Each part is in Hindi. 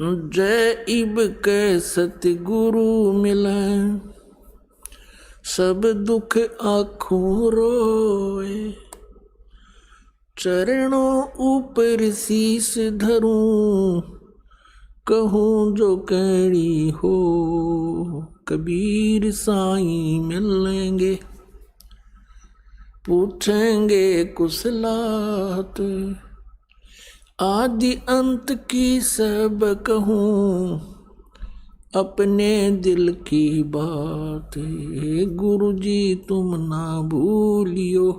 जय इब के सतगुरु मिले, सब दुख आँखों रोए। चरणों ऊपर शीस धरूं, कहूँ जो कैड़ी हो। कबीर साईं मिलेंगे, पूछेंगे कुशलात। आदि अंत की सब कहूँ, अपने दिल की बात। गुरु जी तुम ना भूलियो,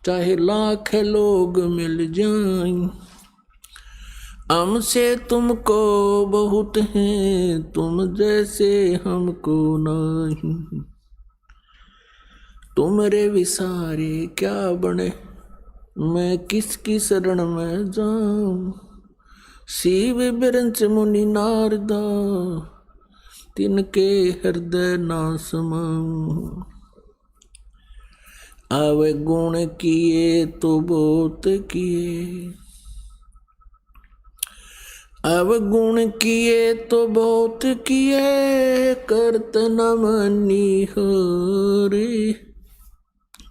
चाहे लाख लोग मिल जाएं। हमसे तुमको बहुत हैं, तुम जैसे हमको नहीं। तुमरे विसारे क्या बने, मैं किसकी शरण में जाऊं। शिव बिरंच मुनि नारदा, तिनके हृदय ना समाऊं। आवे गुण किए तो बहुत किए, अब गुण किए तो बहुत किए। करत न मनी हरि,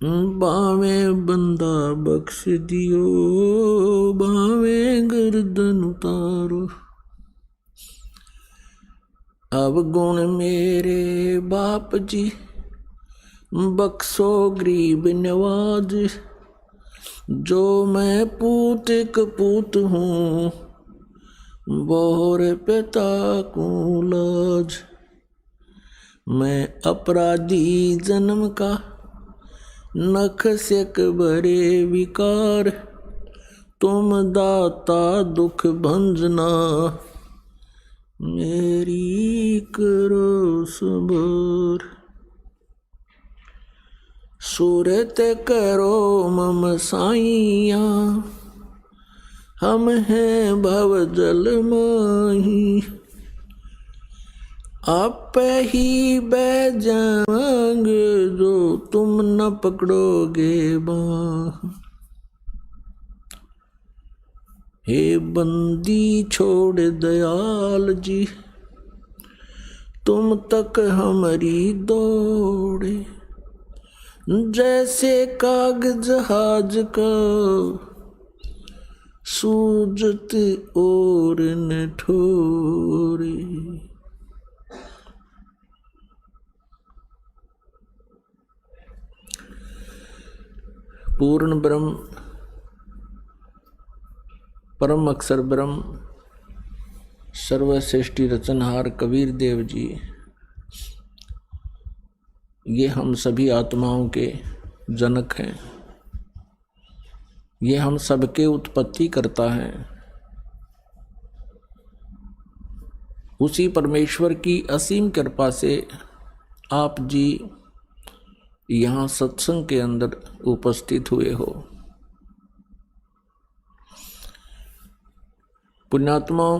बावे बंदा बख्श दियो। बावे गर्दन उतारो, अब गुण मेरे बाप जी, बख्शो गरीब नवाज। जो मैं पूत कपूत हूँ, बोर पिता को लाज। मैं अपराधी जन्म का, नख से बरे विकार। तुम दाता दुख भंजना, मेरी करो सबर। सूरत करो मम साइया, हम हैं भव जल माही। आप ही बह जाएंगे, जो तुम न पकड़ोगे बाह। हे बंदी छोड़ दयाल जी, तुम तक हमारी दौड़े। जैसे कागज जहाज का, सूजत और न ठोरे। पूर्ण ब्रह्म, परम अक्षर ब्रह्म, सर्वश्रेष्ठी रचनहार कबीर देव जी, ये हम सभी आत्माओं के जनक हैं। ये हम सबके उत्पत्ति करता है। उसी परमेश्वर की असीम कृपा से आप जी यहाँ सत्संग के अंदर उपस्थित हुए हो। पुण्यात्माओं,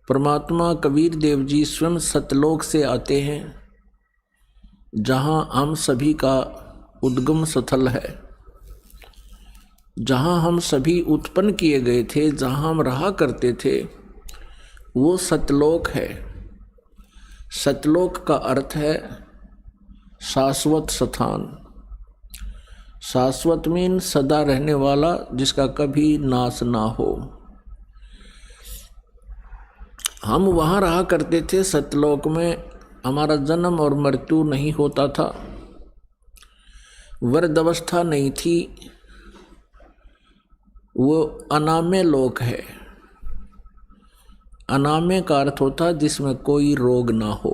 परमात्मा कबीर देव जी स्वयं सतलोक से आते हैं, जहाँ हम सभी का उद्गम स्थल है, जहाँ हम सभी उत्पन्न किए गए थे, जहाँ हम रहा करते थे, वो सतलोक है। सतलोक का अर्थ है शाश्वत स्थान। शाश्वत मीन सदा रहने वाला, जिसका कभी नाश ना हो। हम वहाँ रहा करते थे सतलोक में। हमारा जन्म और मृत्यु नहीं होता था, वृद्ध अवस्था नहीं थी। वो अनाम्य लोक है। अनाम्य का अर्थ होता है जिसमें कोई रोग ना हो।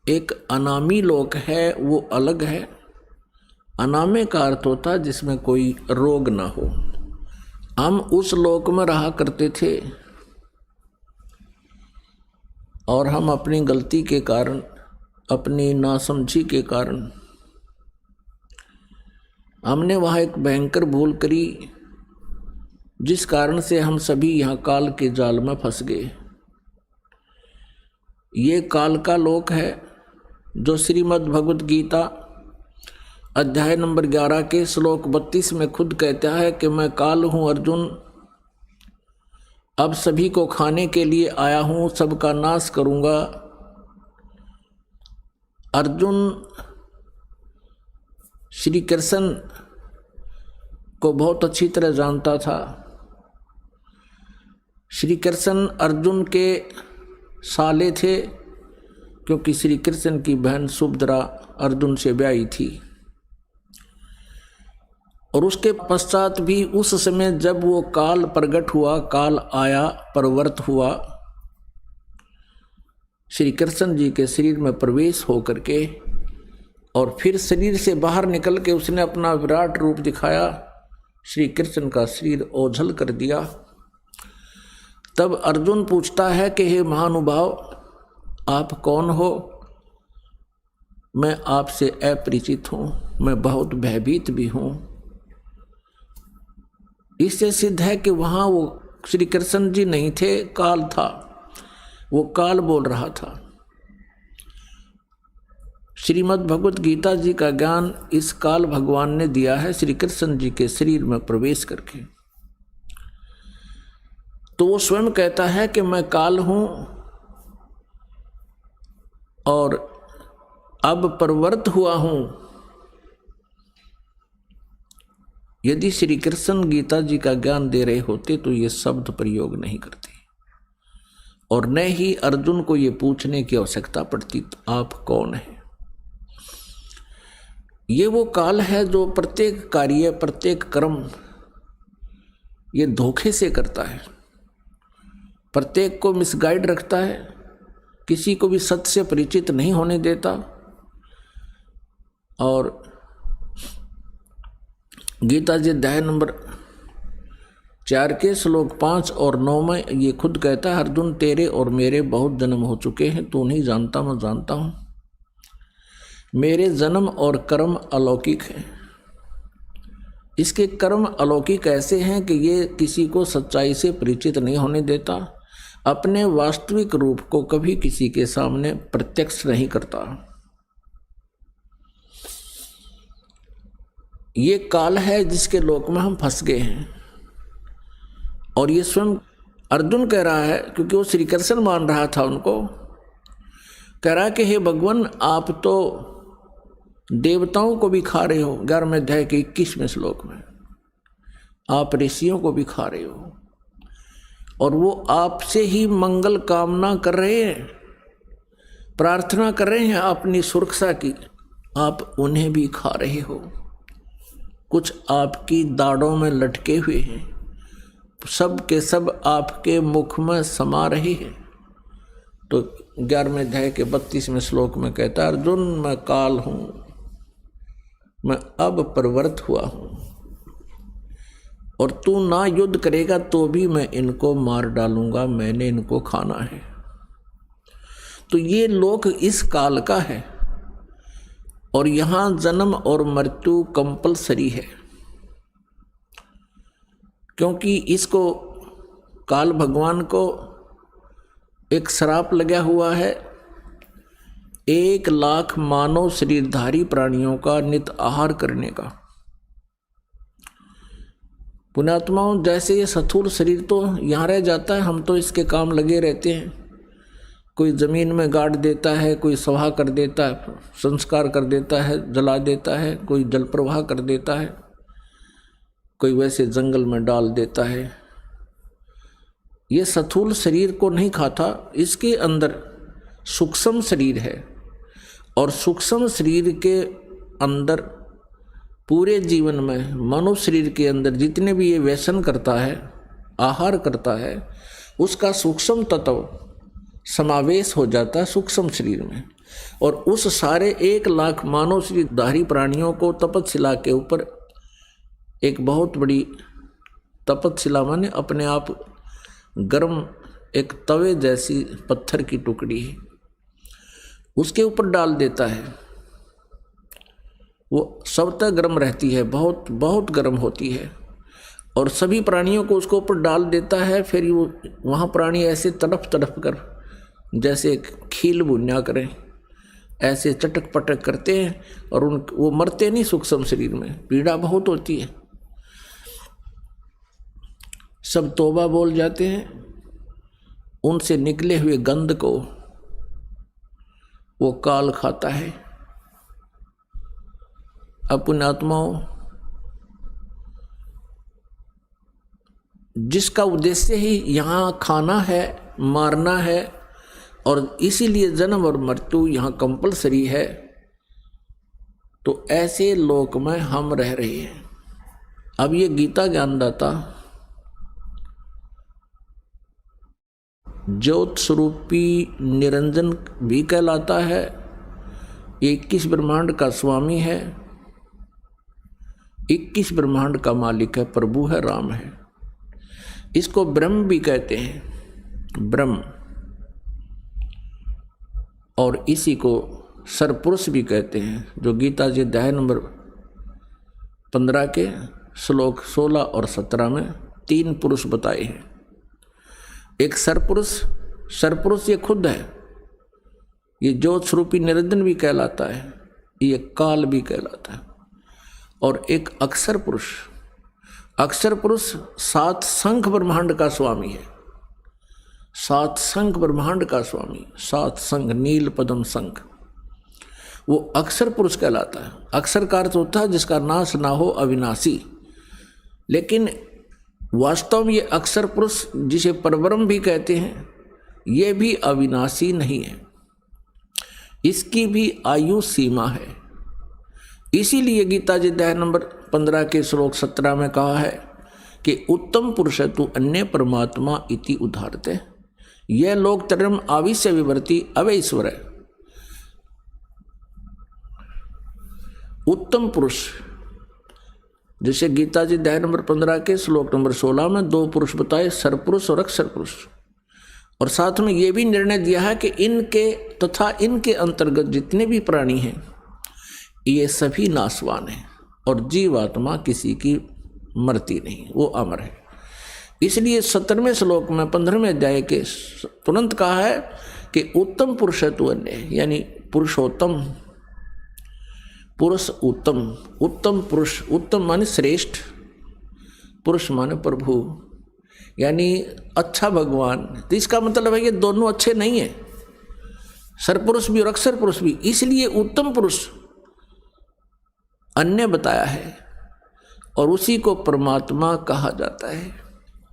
एक अनामी लोक है, वो अलग है। अनाम्य का अर्थ होता है जिसमें कोई रोग ना हो। हम उस लोक में रहा करते थे, और हम अपनी गलती के कारण, अपनी नासमझी के कारण, हमने वहाँ एक भयंकर भूल करी, जिस कारण से हम सभी यहाँ काल के जाल में फंस गए। ये काल का लोक है, जो श्रीमद् भगवद गीता अध्याय नंबर 11 के श्लोक 32 में खुद कहता है कि मैं काल हूँ अर्जुन, अब सभी को खाने के लिए आया हूं, सबका नाश करूंगा। अर्जुन श्री कृष्ण को बहुत अच्छी तरह जानता था। श्री कृष्ण अर्जुन के साले थे, क्योंकि श्री कृष्ण की बहन सुभद्रा अर्जुन से ब्याही थी। और उसके पश्चात भी उस समय जब वो काल प्रकट हुआ, काल आया, प्रवृत्त हुआ, श्री कृष्ण जी के शरीर में प्रवेश हो करके और फिर शरीर से बाहर निकल के उसने अपना विराट रूप दिखाया, श्री कृष्ण का शरीर ओझल कर दिया। तब अर्जुन पूछता है कि हे महानुभाव, आप कौन हो? मैं आपसे अपरिचित हूँ, मैं बहुत भयभीत भी हूँ। इससे सिद्ध है कि वहाँ वो श्री कृष्ण जी नहीं थे, काल था। वो काल बोल रहा था। श्रीमद् भगवत गीता जी का ज्ञान इस काल भगवान ने दिया है श्री कृष्ण जी के शरीर में प्रवेश करके। तो वो स्वयं कहता है कि मैं काल हूं और अब प्रवृत्त हुआ हूं। यदि श्री कृष्ण गीता जी का ज्ञान दे रहे होते तो ये शब्द प्रयोग नहीं करते और न ही अर्जुन को ये पूछने की आवश्यकता पड़ती आप कौन है। ये वो काल है जो प्रत्येक कार्य, प्रत्येक कर्म ये धोखे से करता है, प्रत्येक को मिसगाइड रखता है, किसी को भी सत्य से परिचित नहीं होने देता। और गीता जी अध्याय नंबर 4 के श्लोक 5 और 9 में ये खुद कहता है, अर्जुन तेरे और मेरे बहुत जन्म हो चुके हैं, तू नहीं जानता मैं जानता हूं। मेरे जन्म और कर्म अलौकिक हैं। इसके कर्म अलौकिक ऐसे हैं कि ये किसी को सच्चाई से परिचित नहीं होने देता, अपने वास्तविक रूप को कभी किसी के सामने प्रत्यक्ष नहीं करता। ये काल है जिसके लोक में हम फंस गए हैं। और ये स्वयं अर्जुन कह रहा है, क्योंकि वो श्री कृष्ण मान रहा था उनको, कह रहा है कि हे भगवान, आप तो देवताओं को भी खा रहे हो। 11वें अध्याय के 21वें श्लोक में आप ऋषियों को भी खा रहे हो और वो आपसे ही मंगल कामना कर रहे हैं, प्रार्थना कर रहे हैं अपनी सुरक्षा की, आप उन्हें भी खा रहे हो। कुछ आपकी दाढ़ों में लटके हुए हैं, सब के सब आपके मुख में समा रहे हैं। तो 11वें अध्याय के 32वें श्लोक में कहता है, अर्जुन मैं काल हूं, मैं अब प्रवृत्त हुआ हूं और तू ना युद्ध करेगा तो भी मैं इनको मार डालूंगा, मैंने इनको खाना है। तो ये लोक इस काल का है और यहां जन्म और मृत्यु कंपलसरी है, क्योंकि इसको काल भगवान को एक श्राप लगा हुआ है 1 लाख मानव शरीरधारी प्राणियों का नित आहार करने का। पुण्यात्माओं, जैसे ये स्थूल शरीर तो यहाँ रह जाता है, हम तो इसके काम लगे रहते हैं। कोई जमीन में गाड़ देता है, कोई सभा कर देता है, संस्कार कर देता है, जला देता है, कोई जल प्रवाह कर देता है, कोई वैसे जंगल में डाल देता है। ये स्थूल शरीर को नहीं खाता, इसके अंदर सूक्ष्म शरीर है और सूक्ष्म शरीर के अंदर पूरे जीवन में मानव शरीर के अंदर जितने भी ये व्यसन करता है, आहार करता है, उसका सूक्ष्म तत्व समावेश हो जाता है सूक्ष्म शरीर में। और उस सारे 1 लाख मानव शरीरधारी प्राणियों को तपतशिला के ऊपर एक बहुत बड़ी तपतशिला माने अपने आप गर्म एक तवे जैसी पत्थर की टुकड़ी है, उसके ऊपर डाल देता है। वो सबतः गर्म रहती है, बहुत बहुत गर्म होती है और सभी प्राणियों को उसके ऊपर डाल देता है। फिर वो वहाँ प्राणी ऐसे तड़प तड़प कर जैसे खील बुनिया करें, ऐसे चटक पटक करते हैं और वो मरते नहीं। सूक्ष्म शरीर में पीड़ा बहुत होती है, सब तौबा बोल जाते हैं, उनसे निकले हुए गंध को वो काल खाता है। अपने आत्माओं, जिसका उद्देश्य ही यहाँ खाना है, मारना है, और इसीलिए जन्म और मृत्यु यहाँ कंपलसरी है, तो ऐसे लोक में हम रह रहे हैं। अब ये गीता ज्ञानदाता ज्योत स्वरूपी निरंजन भी कहलाता है, 21 ब्रह्मांड का स्वामी है, 21 ब्रह्मांड का मालिक है, प्रभु है, राम है। इसको ब्रह्म भी कहते हैं, ब्रह्म, और इसी को सरपुरुष भी कहते हैं, जो गीता जी अध्याय नंबर 15 के श्लोक 16 और 17 में 3 पुरुष बताए हैं। एक सरपुरुष, सरपुरुष ये खुद है, ये ज्योत स्वरूपी निरंजन भी कहलाता है, ये काल भी कहलाता है। और एक अक्षर पुरुष, अक्षर पुरुष 7 शंख ब्रह्मांड का स्वामी है, 7 शंख ब्रह्मांड का स्वामी, 7 शंख, नील पद्म शंख, वो अक्षर पुरुष कहलाता है। अक्षर का अर्थ होता है जिसका नाश ना हो, अविनाशी। लेकिन वास्तव में ये अक्षर पुरुष, जिसे परब्रह्म भी कहते हैं, ये भी अविनाशी नहीं है, इसकी भी आयु सीमा है। इसीलिए गीता जी अध्याय नंबर 15 के श्लोक 17 में कहा है कि उत्तम पुरुष तु अन्य परमात्मा इति उदाहरते, यह लोक तरम आविश्य विवर्ती अवैश्वर है। उत्तम पुरुष, जैसे गीता जी अध्याय नंबर 15 के श्लोक नंबर 16 में 2 पुरुष बताए, सरपुरुष और अक्षर पुरुष, और साथ में ये भी निर्णय दिया है कि इनके तथा इनके अंतर्गत जितने भी प्राणी हैं ये सभी नाशवान हैं, और जीवात्मा किसी की मरती नहीं, वो अमर है। इसलिए 17वें श्लोक में 15वें अध्याय के तुरंत कहा है कि उत्तम पुरुष है तू अन्य, यानी पुरुषोत्तम पुरुष, उत्तम, उत्तम पुरुष, उत्तम माने श्रेष्ठ, पुरुष माने प्रभु, यानी अच्छा भगवान। तो इसका मतलब है कि दोनों अच्छे नहीं है, सरपुरुष भी और अक्षर पुरुष भी। इसलिए उत्तम पुरुष अन्य बताया है, और उसी को परमात्मा कहा जाता है,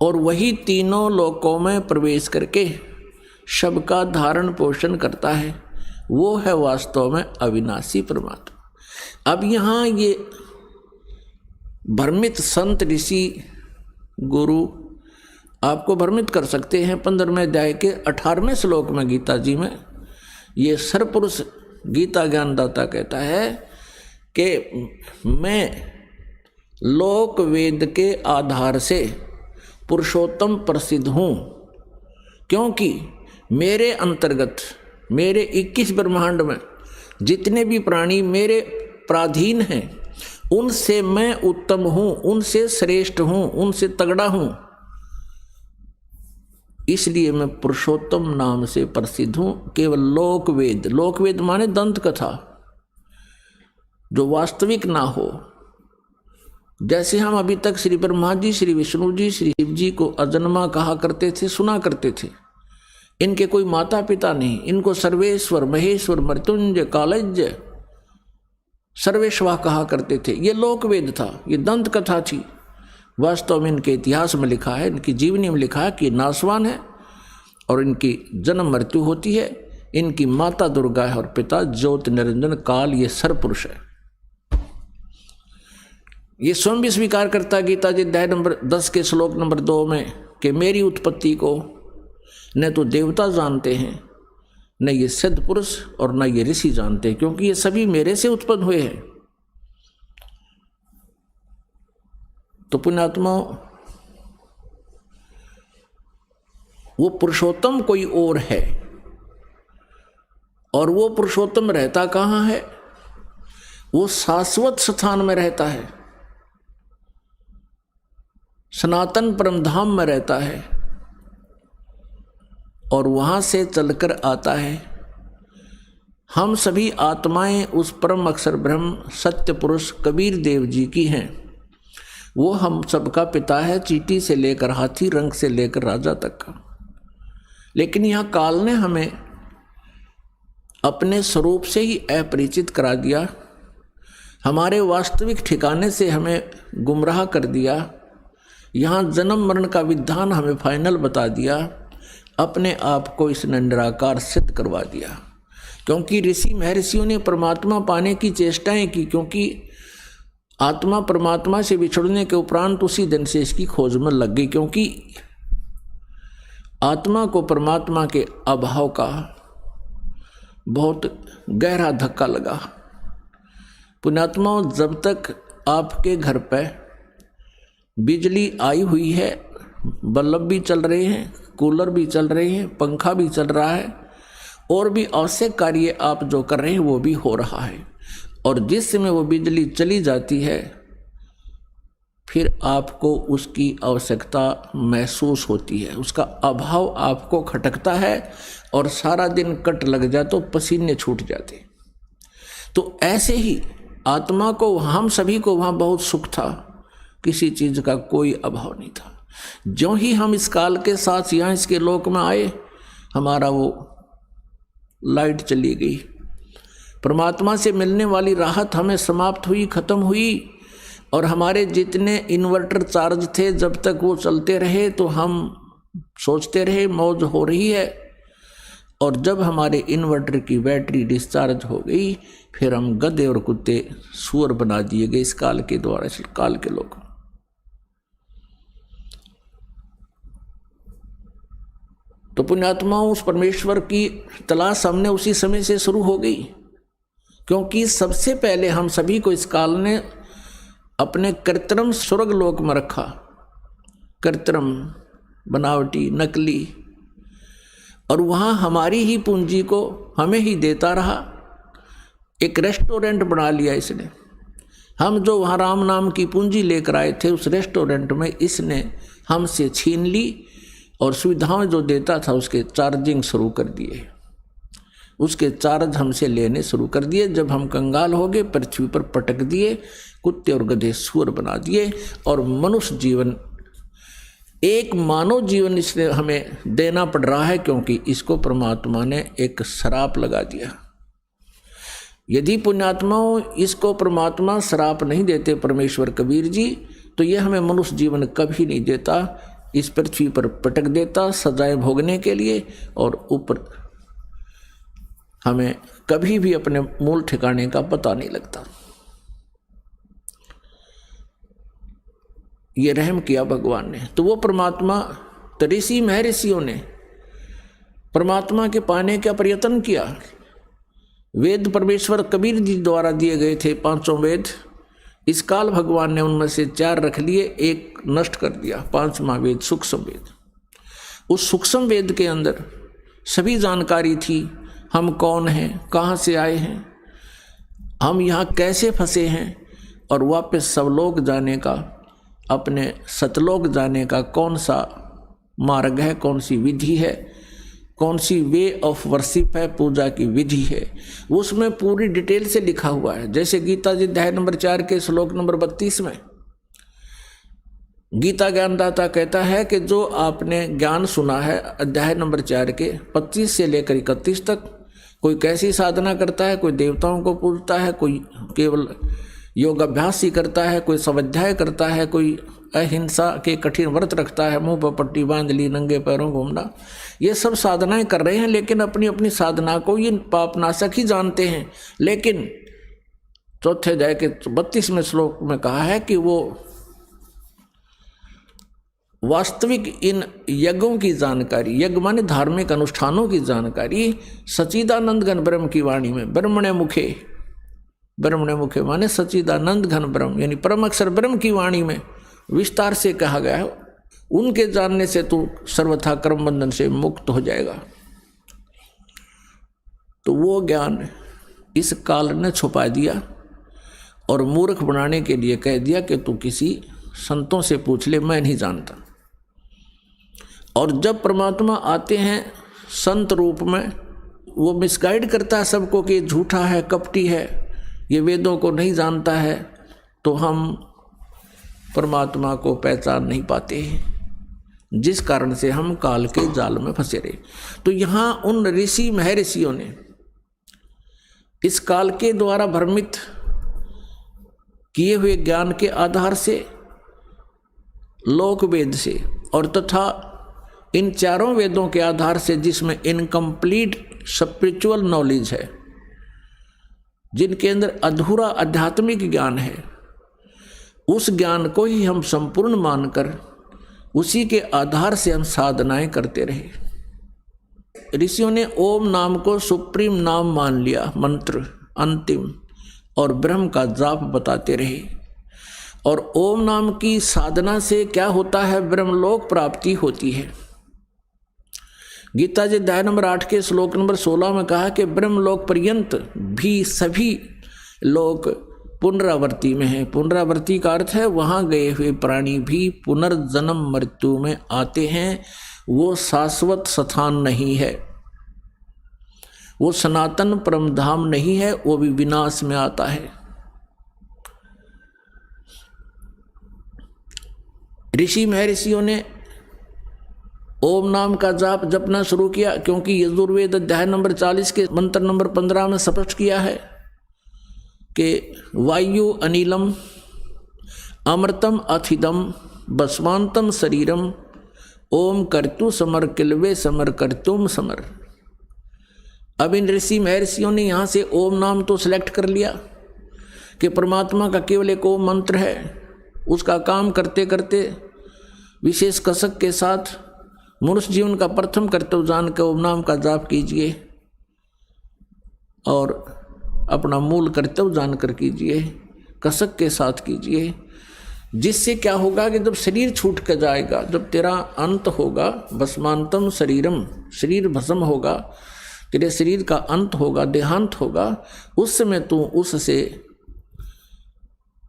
और वही तीनों लोकों में प्रवेश करके सबका धारण पोषण करता है, वो है वास्तव में अविनाशी परमात्मा। अब यहाँ ये भ्रमित संत, ऋषि, गुरु आपको भ्रमित कर सकते हैं। 15वें अध्याय के 18वें श्लोक में गीता जी में ये सरपुरुष गीता ज्ञानदाता कहता है कि मैं लोक वेद के आधार से पुरुषोत्तम प्रसिद्ध हूँ, क्योंकि मेरे अंतर्गत, मेरे 21 ब्रह्मांड में जितने भी प्राणी मेरे प्राधीन हैं, उनसे मैं उत्तम हूँ, उनसे श्रेष्ठ हूँ, उनसे तगड़ा हूँ। इसलिए मैं पुरुषोत्तम नाम से प्रसिद्ध हूँ। केवल लोकवेद, लोकवेद माने दंत कथा, जो वास्तविक ना हो। जैसे हम अभी तक श्री ब्रह्मा जी, श्री विष्णु जी, श्री शिव जी को अजन्मा कहा करते थे, सुना करते थे। इनके कोई माता पिता नहीं, इनको सर्वेश्वर, महेश्वर, मृत्युंजय, कालज्य, सर्वेश्वर कहा करते थे। ये लोकवेद था, ये दंत कथा थी। वास्तव में इनके इतिहास में लिखा है, इनकी जीवनी में लिखा है कि नासवान है और इनकी जन्म मृत्यु होती है। इनकी माता दुर्गा है और पिता ज्योत निरंजन काल, ये सरपुरुष है। ये स्वयं भी स्वीकार करता है गीता जी अध्याय नंबर 10 के श्लोक नंबर 2 में कि मेरी उत्पत्ति को न तो देवता जानते हैं, न ये सिद्ध पुरुष और न ये ऋषि जानते हैं, क्योंकि ये सभी मेरे से उत्पन्न हुए हैं। तो पुण्यात्माओं, वो पुरुषोत्तम कोई और है, और वो पुरुषोत्तम रहता कहाँ है? वो शाश्वत स्थान में रहता है, सनातन परमधाम में रहता है, और वहाँ से चलकर आता है। हम सभी आत्माएं उस परम अक्षर ब्रह्म सत्य पुरुष कबीर देव जी की हैं। वो हम सबका पिता है, चींटी से लेकर हाथी, रंग से लेकर राजा तक का। लेकिन यह काल ने हमें अपने स्वरूप से ही अपरिचित करा दिया, हमारे वास्तविक ठिकाने से हमें गुमराह कर दिया। यहाँ जन्म मरण का विधान हमें फाइनल बता दिया, अपने आप को इसने निराकार सिद्ध करवा दिया। क्योंकि ऋषि महर्षियों ने परमात्मा पाने की चेष्टाएं की, क्योंकि आत्मा परमात्मा से बिछड़ने के उपरांत उसी दिन से इसकी खोज में लग गई, क्योंकि आत्मा को परमात्मा के अभाव का बहुत गहरा धक्का लगा। पुण्यात्माओं, जब तक आपके घर पर बिजली आई हुई है, बल्ब भी चल रहे हैं, कूलर भी चल रहे हैं, पंखा भी चल रहा है, और भी आवश्यक कार्य आप जो कर रहे हैं वो भी हो रहा है, और जिस समय वो बिजली चली जाती है फिर आपको उसकी आवश्यकता महसूस होती है, उसका अभाव आपको खटकता है, और सारा दिन कट लग जाए तो पसीने छूट जाते। तो ऐसे ही आत्मा को, हम सभी को वहाँ बहुत सुख था, किसी चीज़ का कोई अभाव नहीं था। ज्यों ही हम इस काल के साथ यहाँ इसके लोक में आए, हमारा वो लाइट चली गई, परमात्मा से मिलने वाली राहत हमें समाप्त हुई, खत्म हुई। और हमारे जितने इन्वर्टर चार्ज थे, जब तक वो चलते रहे तो हम सोचते रहे मौज हो रही है, और जब हमारे इन्वर्टर की बैटरी डिस्चार्ज हो गई फिर हम गधे और कुत्ते सुअर बना दिए गए इस काल के द्वारा, इस काल के लोग। तो पुण्यात्माओं, उस परमेश्वर की तलाश हमने उसी समय से शुरू हो गई, क्योंकि सबसे पहले हम सभी को इस काल ने अपने कृत्रिम स्वर्ग लोक में रखा, कृत्रिम, बनावटी, नकली, और वहाँ हमारी ही पूंजी को हमें ही देता रहा। एक रेस्टोरेंट बना लिया इसने, हम जो वहाँ राम नाम की पूंजी लेकर आए थे उस रेस्टोरेंट में इसने हमसे छीन ली, और सुविधाएं जो देता था उसके चार्जिंग शुरू कर दिए, उसके चार्ज हमसे लेने शुरू कर दिए। जब हम कंगाल हो गए, पृथ्वी पर पटक दिए, कुत्ते और गधे सुअर बना दिए, और मनुष्य जीवन, एक मानव जीवन इसने हमें देना पड़ रहा है, क्योंकि इसको परमात्मा ने एक श्राप लगा दिया। यदि पुण्यात्माओं इसको परमात्मा श्राप नहीं देते परमेश्वर कबीर जी, तो ये हमें मनुष्य जीवन कभी नहीं देता, इस पृथ्वी पर पटक देता सजाएं भोगने के लिए, और ऊपर हमें कभी भी अपने मूल ठिकाने का पता नहीं लगता। ये रहम किया भगवान ने। तो वो परमात्मा, ऋषि महर्षियों ने परमात्मा के पाने का प्रयत्न किया। वेद परमेश्वर कबीर जी द्वारा दिए गए थे, 5 वेद। इस काल भगवान ने उनमें से 4 रख लिए, एक नष्ट कर दिया, 5वां वेद सूक्ष्म वेद। उस सूक्ष्म वेद के अंदर सभी जानकारी थी, हम कौन हैं, कहाँ से आए हैं, हम यहाँ कैसे फंसे हैं, और वापस सवलोक जाने का, अपने सतलोक जाने का कौन सा मार्ग है, कौन सी विधि है, कौन सी वे ऑफ वर्शिप है, पूजा की विधि है, उसमें पूरी डिटेल से लिखा हुआ है। जैसे गीता जी अध्याय नंबर 4 के श्लोक नंबर 32 में गीता ज्ञानदाता कहता है कि जो आपने ज्ञान सुना है अध्याय नंबर 4 के 25 से लेकर 31 तक, कोई कैसी साधना करता है, कोई देवताओं को पूजता है, कोई केवल योग अभ्यास ही करता है, कोई स्वाध्याय करता है, कोई अहिंसा के कठिन व्रत रखता है, मुंह पर पट्टी बांध ली, नंगे पैरों घूमना, ये सब साधनाएं कर रहे हैं, लेकिन अपनी अपनी साधना को ये पापनाशक ही जानते हैं। लेकिन चौथे अध्याय के 32वें श्लोक में कहा है कि वो वास्तविक इन यज्ञों की जानकारी, यज्ञ माने धार्मिक अनुष्ठानों की जानकारी सच्चिदानंद घन ब्रह्म की वाणी में, ब्रह्मणे मुखे, ब्रह्मणे मुखे माने सच्चिदानंद घन ब्रह्म यानी परम अक्षर ब्रह्म की वाणी में विस्तार से कहा गया है। उनके जानने से तू सर्वथा कर्म बंधन से मुक्त हो जाएगा। तो वो ज्ञान इस काल ने छुपा दिया और मूर्ख बनाने के लिए कह दिया कि तू किसी संतों से पूछ ले, मैं नहीं जानता। और जब परमात्मा आते हैं संत रूप में, वो मिसगाइड करता है सबको कि झूठा है, कपटी है, ये वेदों को नहीं जानता है, तो हम परमात्मा को पहचान नहीं पाते हैं। जिस कारण से हम काल के जाल में फंसे रहे। तो यहाँ उन ऋषि महर्षियों ने इस काल के द्वारा भ्रमित किए हुए ज्ञान के आधार से, लोक वेद से और तथा इन चारों वेदों के आधार से, जिसमें इनकम्प्लीट स्पिरिचुअल नॉलेज है, जिनके अंदर अधूरा आध्यात्मिक ज्ञान है, उस ज्ञान को ही हम संपूर्ण मानकर उसी के आधार से हम साधनाएं करते रहे। ऋषियों ने ओम नाम को सुप्रीम नाम मान लिया, मंत्र अंतिम, और ब्रह्म का जाप बताते रहे। और ओम नाम की साधना से क्या होता है? ब्रह्मलोक प्राप्ति होती है। गीता जी अध्याय नंबर 8 के श्लोक नंबर 16 में कहा कि ब्रह्मलोक पर्यंत भी सभी लोग पुनरावृत्ति में है। पुनरावृत्ति का अर्थ है वहां गए हुए प्राणी भी पुनर्जन्म मृत्यु में आते हैं। वो शाश्वत स्थान नहीं है, वो सनातन परमधाम नहीं है, वो भी विनाश में आता है। ऋषि महर्षियों ने ओम नाम का जाप जपना शुरू किया, क्योंकि यजुर्वेद अध्याय नंबर 40 के मंत्र नंबर 15 में स्पष्ट किया है कि वायु अनिलम अमृतम अथिदम बसवांतम शरीरम ओम कर्तु समर किलवे समर कर्तुम समर। अब इन ऋषि महर्षियों ने यहाँ से ओम नाम तो सिलेक्ट कर लिया कि परमात्मा का केवल एक ओम मंत्र है। उसका काम करते करते विशेष कसक के साथ मनुष्य जीवन का प्रथम कर्तव्य जान के ओम नाम का जाप कीजिए और अपना मूल कर्तव्य जानकर कीजिए, कसक के साथ कीजिए। जिससे क्या होगा कि जब शरीर छूट कर जाएगा, जब तेरा अंत होगा, भस्मांतम शरीरम, शरीर भस्म होगा, तेरे शरीर का अंत होगा, देहांत होगा, उस समय तू उससे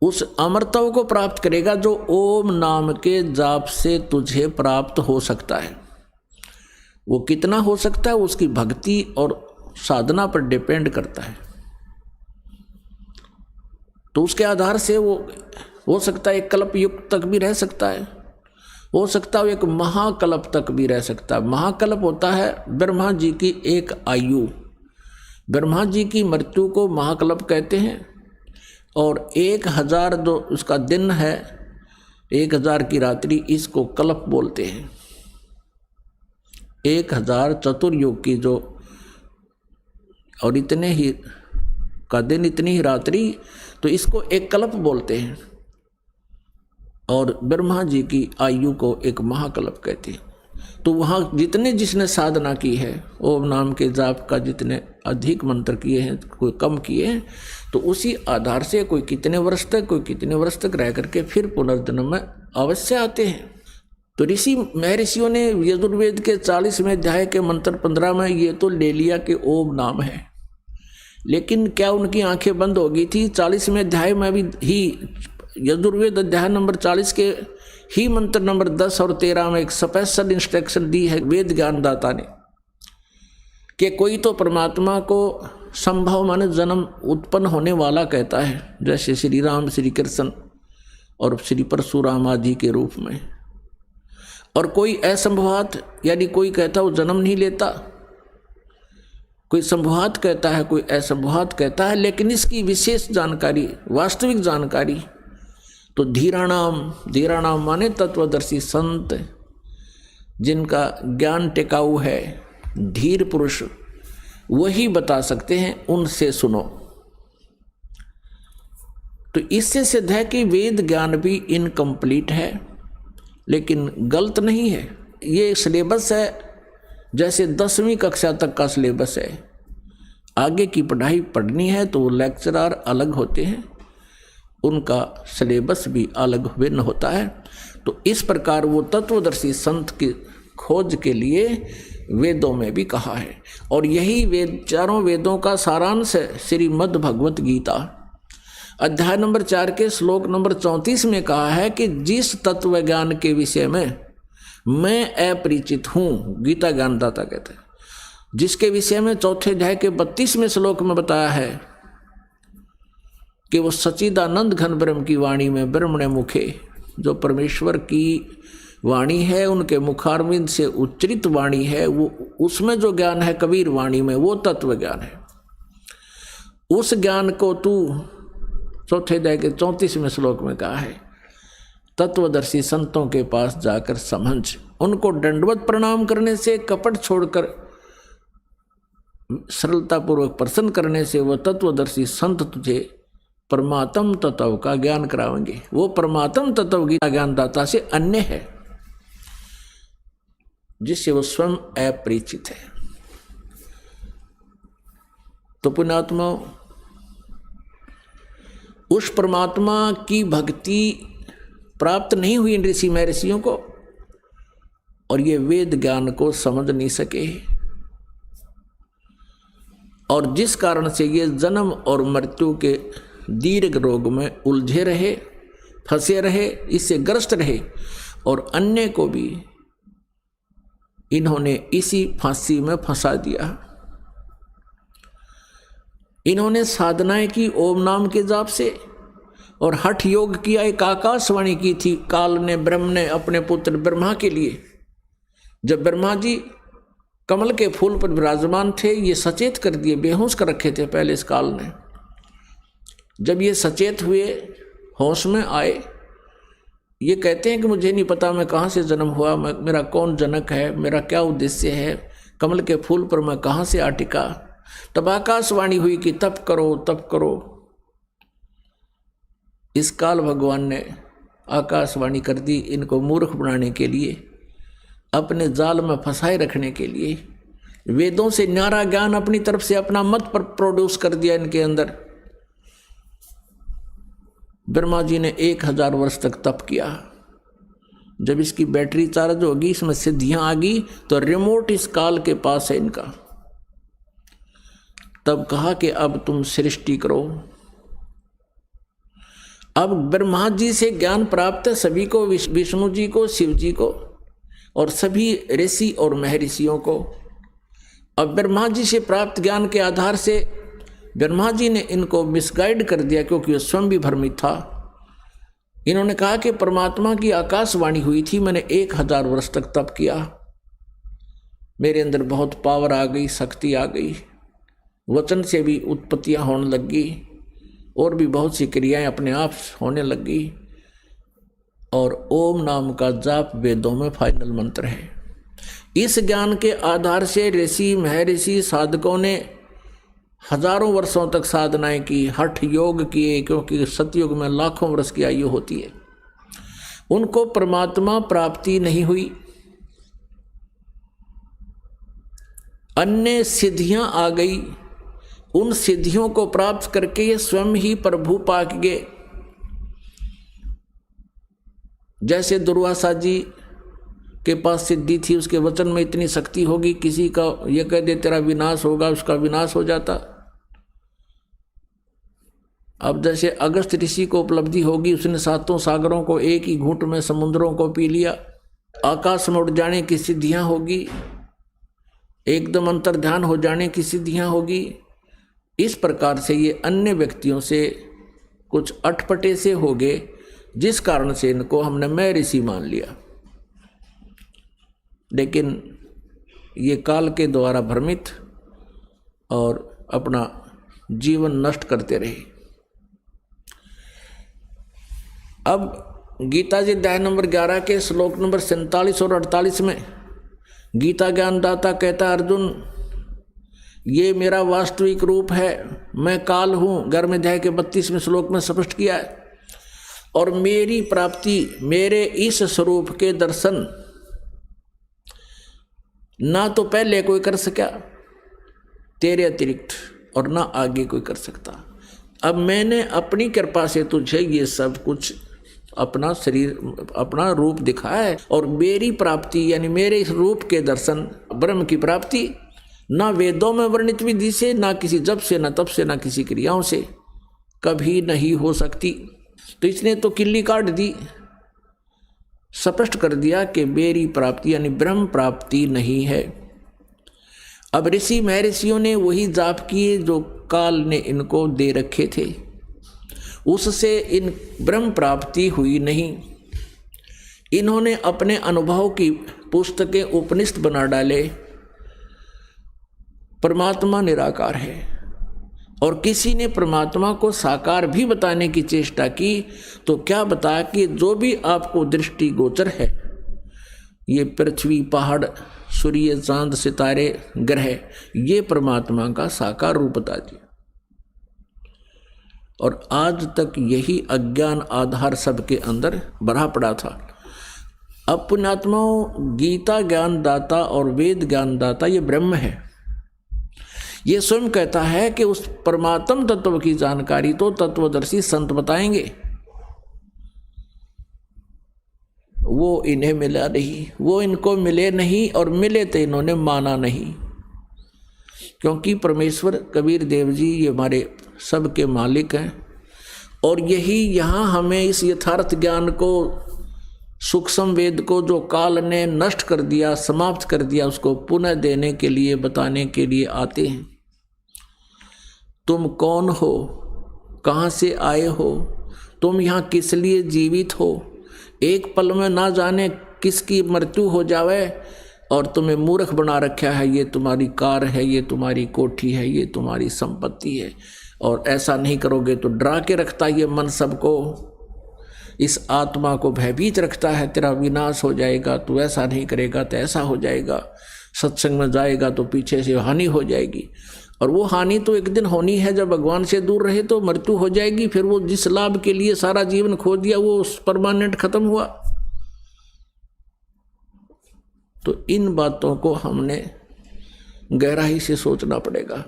उस अमरत्व को प्राप्त करेगा जो ओम नाम के जाप से तुझे प्राप्त हो सकता है। वो कितना हो सकता है उसकी भक्ति और साधना पर डिपेंड करता है। तो उसके आधार से वो हो सकता है एक कल्प युग तक भी रह सकता है, हो सकता है एक महाकल्प तक भी रह सकता है। महाकल्प होता है ब्रह्मा जी की एक आयु। ब्रह्मा जी की मृत्यु को महाकल्प कहते हैं। और 1000 जो उसका दिन है, 1000 की रात्रि, इसको कल्प बोलते हैं। 1000 चतुर्युग की जो, और इतने ही का दिन, इतनी ही रात्रि, तो इसको एक कल्प बोलते हैं। और ब्रह्मा जी की आयु को एक महाकल्प कहते हैं। तो वहाँ जितने जिसने साधना की है, ओम नाम के जाप का जितने अधिक मंत्र किए हैं, कोई कम किए हैं, तो उसी आधार से कोई कितने वर्ष तक, कोई कितने वर्ष तक रह करके फिर पुनर्जन्म में अवश्य आते हैं। तो ऋषि महर्षियों ने यजुर्वेद के 40वें अध्याय के मंत्र 15 में ये तो ले लिया कि ओम नाम है, लेकिन क्या उनकी आंखें बंद हो गई थी? 40वें अध्याय में भी ही यजुर्वेद अध्याय नंबर 40 के ही मंत्र नंबर 10 और 13 में एक स्पेशल इंस्ट्रक्शन दी है वेद ज्ञानदाता ने कि कोई तो परमात्मा को संभव माने जन्म उत्पन्न होने वाला कहता है, जैसे श्री राम, श्री कृष्ण और श्री परशुराम आदि के रूप में। और कोई असंभवात, यानी कोई कहता वो जन्म नहीं लेता, कोई संभवात कहता है, कोई असंभवात कहता है। लेकिन इसकी विशेष जानकारी, वास्तविक जानकारी तो धीराणाम माने तत्वदर्शी संत, जिनका ज्ञान टिकाऊ है, धीर पुरुष, वही बता सकते हैं, उनसे सुनो। तो इससे सिद्ध है कि वेद ज्ञान भी इनकम्प्लीट है, लेकिन गलत नहीं है। ये सिलेबस है जैसे 10वीं कक्षा तक का सिलेबस है। आगे की पढ़ाई पढ़नी है तो लेक्चरर अलग होते हैं, उनका सिलेबस भी अलग भिन्न होता है। तो इस प्रकार वो तत्वदर्शी संत की खोज के लिए वेदों में भी कहा है। और यही वेद, चारों वेदों का सारांश है श्रीमद् भगवत गीता अध्याय नंबर 4 के श्लोक नंबर 34 में कहा है कि जिस तत्व ज्ञान के विषय में मैं अपरिचित हूँ, गीता ज्ञानदाता कहते हैं, जिसके विषय में 4 अध्याय के 32वें श्लोक में बताया है कि वो सच्चिदानंद घन ब्रह्म की वाणी में ब्रह्मणे मुखे, जो परमेश्वर की वाणी है, उनके मुखारविंद से उच्चरित वाणी है, वो उसमें जो ज्ञान है कबीर वाणी में वो तत्व ज्ञान है। उस ज्ञान को तू चौथे अध्याय के 34वें श्लोक में कहा है, तत्वदर्शी संतों के पास जाकर समझ, उनको दंडवत प्रणाम करने से, कपट छोड़कर सरलतापूर्वक प्रसन्न करने से वह तत्वदर्शी संत तुझे परमात्म तत्व का ज्ञान कराएंगे। वो परमात्म तत्व की ज्ञानदाता से अन्य है, जिससे वो स्वयं अपरिचित है। तो पुण्यात्मा, उस परमात्मा की भक्ति प्राप्त नहीं हुई इन ऋषि महर्षियों को, और ये वेद ज्ञान को समझ नहीं सके, और जिस कारण से ये जन्म और मृत्यु के दीर्घ रोग में उलझे रहे, फंसे रहे, इससे ग्रस्त रहे, और अन्य को भी इन्होंने इसी फांसी में फंसा दिया। इन्होंने साधनाएं की ओम नाम के जाप से, और हठ योग किया। एक आकाशवाणी की थी काल ने, ब्रह्म ने अपने पुत्र ब्रह्मा के लिए। जब ब्रह्मा जी कमल के फूल पर विराजमान थे, ये सचेत कर दिए, बेहोश कर रखे थे पहले इस काल ने। जब ये सचेत हुए, होश में आए, ये कहते हैं कि मुझे नहीं पता मैं कहाँ से जन्म हुआ, मेरा कौन जनक है, मेरा क्या उद्देश्य है, कमल के फूल पर मैं कहाँ से आ टिका। तब आकाशवाणी हुई कि तप करो, तप करो। इस काल भगवान ने आकाशवाणी कर दी, इनको मूर्ख बनाने के लिए, अपने जाल में फंसाए रखने के लिए। वेदों से न्यारा ज्ञान अपनी तरफ से अपना मत पर प्रोड्यूस कर दिया इनके अंदर। ब्रह्मा जी ने 1000 वर्ष तक तप किया। जब इसकी बैटरी चार्ज होगी, इसमें सिद्धियां आ गई, तो रिमोट इस काल के पास है इनका। तब कहा कि अब तुम सृष्टि करो। अब ब्रह्मा जी से ज्ञान प्राप्त है सभी को, विष्णु जी को, शिव जी को, और सभी ऋषि और महर्षियों को। अब ब्रह्मा जी से प्राप्त ज्ञान के आधार से ब्रह्मा जी ने इनको मिसगाइड कर दिया, क्योंकि वो स्वयं भी भ्रमित था। इन्होंने कहा कि परमात्मा की आकाशवाणी हुई थी, मैंने 1000 वर्ष तक तप किया, मेरे अंदर बहुत पावर आ गई, शक्ति आ गई, वचन से भी उत्पत्तियां होने लगी, और भी बहुत सी क्रियाएं अपने आप होने लगी, और ओम नाम का जाप वेदों में फाइनल मंत्र है। इस ज्ञान के आधार से ऋषि महर्षि साधकों ने हजारों वर्षों तक साधनाएं की, हठ योग किए, क्योंकि सतयुग में लाखों वर्ष की आयु होती है। उनको परमात्मा प्राप्ति नहीं हुई। अन्य सिद्धियां आ गई, उन सिद्धियों को प्राप्त करके ये स्वयं ही प्रभु पाक गए। जैसे दुर्वासा जी के पास सिद्धि थी, उसके वचन में इतनी शक्ति होगी, किसी का ये कह दे तेरा विनाश होगा, उसका विनाश हो जाता। अब जैसे अगस्त ऋषि को उपलब्धि होगी, उसने 7 सागरों को एक ही घूंट में, समुद्रों को पी लिया। आकाश में उड़ जाने की सिद्धियां होगी, एकदम अंतर ध्यान हो जाने की सिद्धियां होगी। इस प्रकार से ये अन्य व्यक्तियों से कुछ अटपटे से हो गए, जिस कारण से इनको हमने मैं ऋषि मान लिया। लेकिन ये काल के द्वारा भ्रमित और अपना जीवन नष्ट करते रहे। अब गीता जी अध्याय नंबर 11 के श्लोक नंबर 47 और 48 में गीता ज्ञानदाता कहता, अर्जुन ये मेरा वास्तविक रूप है, मैं काल हूँ। 11वें अध्याय के 32वें श्लोक में स्पष्ट किया है। और मेरी प्राप्ति, मेरे इस स्वरूप के दर्शन ना तो पहले कोई कर सका तेरे अतिरिक्त, और ना आगे कोई कर सकता। अब मैंने अपनी कृपा से तुझे ये सब कुछ, अपना शरीर, अपना रूप दिखाया है। और मेरी प्राप्ति यानी मेरे इस रूप के दर्शन, ब्रह्म की प्राप्ति, ना वेदों में वर्णित विधि से, ना किसी जप से, ना तप से, ना किसी क्रियाओं से कभी नहीं हो सकती। तो इसने तो किल्ली काट दी, स्पष्ट कर दिया कि मेरी प्राप्ति यानी ब्रह्म प्राप्ति नहीं है। अब ऋषि महर्षियों ने वही जाप किए जो काल ने इनको दे रखे थे, उससे इन ब्रह्म प्राप्ति हुई नहीं। इन्होंने अपने अनुभव की पुस्तकें उपनिषद बना डाले। परमात्मा निराकार है, और किसी ने परमात्मा को साकार भी बताने की चेष्टा की तो क्या बताया कि जो भी आपको दृष्टि गोचर है, ये पृथ्वी, पहाड़, सूर्य, चांद, सितारे, ग्रह, ये परमात्मा का साकार रूप बता दिया। और आज तक यही अज्ञान आधार सबके अंदर भरा पड़ा था। अब पुण्यात्माओं, गीता ज्ञान दाता और वेद ज्ञान दाता ये ब्रह्म है। ये स्वयं कहता है कि उस परमात्म तत्व की जानकारी तो तत्वदर्शी संत बताएंगे, वो इन्हें मिला नहीं, वो इनको मिले नहीं, और मिले तो इन्होंने माना नहीं। क्योंकि परमेश्वर कबीर देव जी ये हमारे सबके मालिक हैं, और यही यहाँ हमें इस यथार्थ ज्ञान को, सूक्ष्म वेद को जो काल ने नष्ट कर दिया, समाप्त कर दिया, उसको पुनः देने के लिए, बताने के लिए आते हैं। तुम कौन हो, कहाँ से आए हो, तुम यहाँ किस लिए जीवित हो, एक पल में ना जाने किसकी मृत्यु हो जावे और तुम्हें मूर्ख बना रखा है। ये तुम्हारी कार है, ये तुम्हारी कोठी है, ये तुम्हारी संपत्ति है, और ऐसा नहीं करोगे तो डरा के रखता ये मन सबको, इस आत्मा को भयभीत रखता है, तेरा विनाश हो जाएगा, तू ऐसा नहीं करेगा तो ऐसा हो जाएगा, सत्संग में जाएगा तो पीछे से हानि हो जाएगी। और वो हानि तो एक दिन होनी है, जब भगवान से दूर रहे तो मृत्यु हो जाएगी। फिर वो जिस लाभ के लिए सारा जीवन खो दिया वो परमानेंट खत्म हुआ। तो इन बातों को हमने गहराई से सोचना पड़ेगा।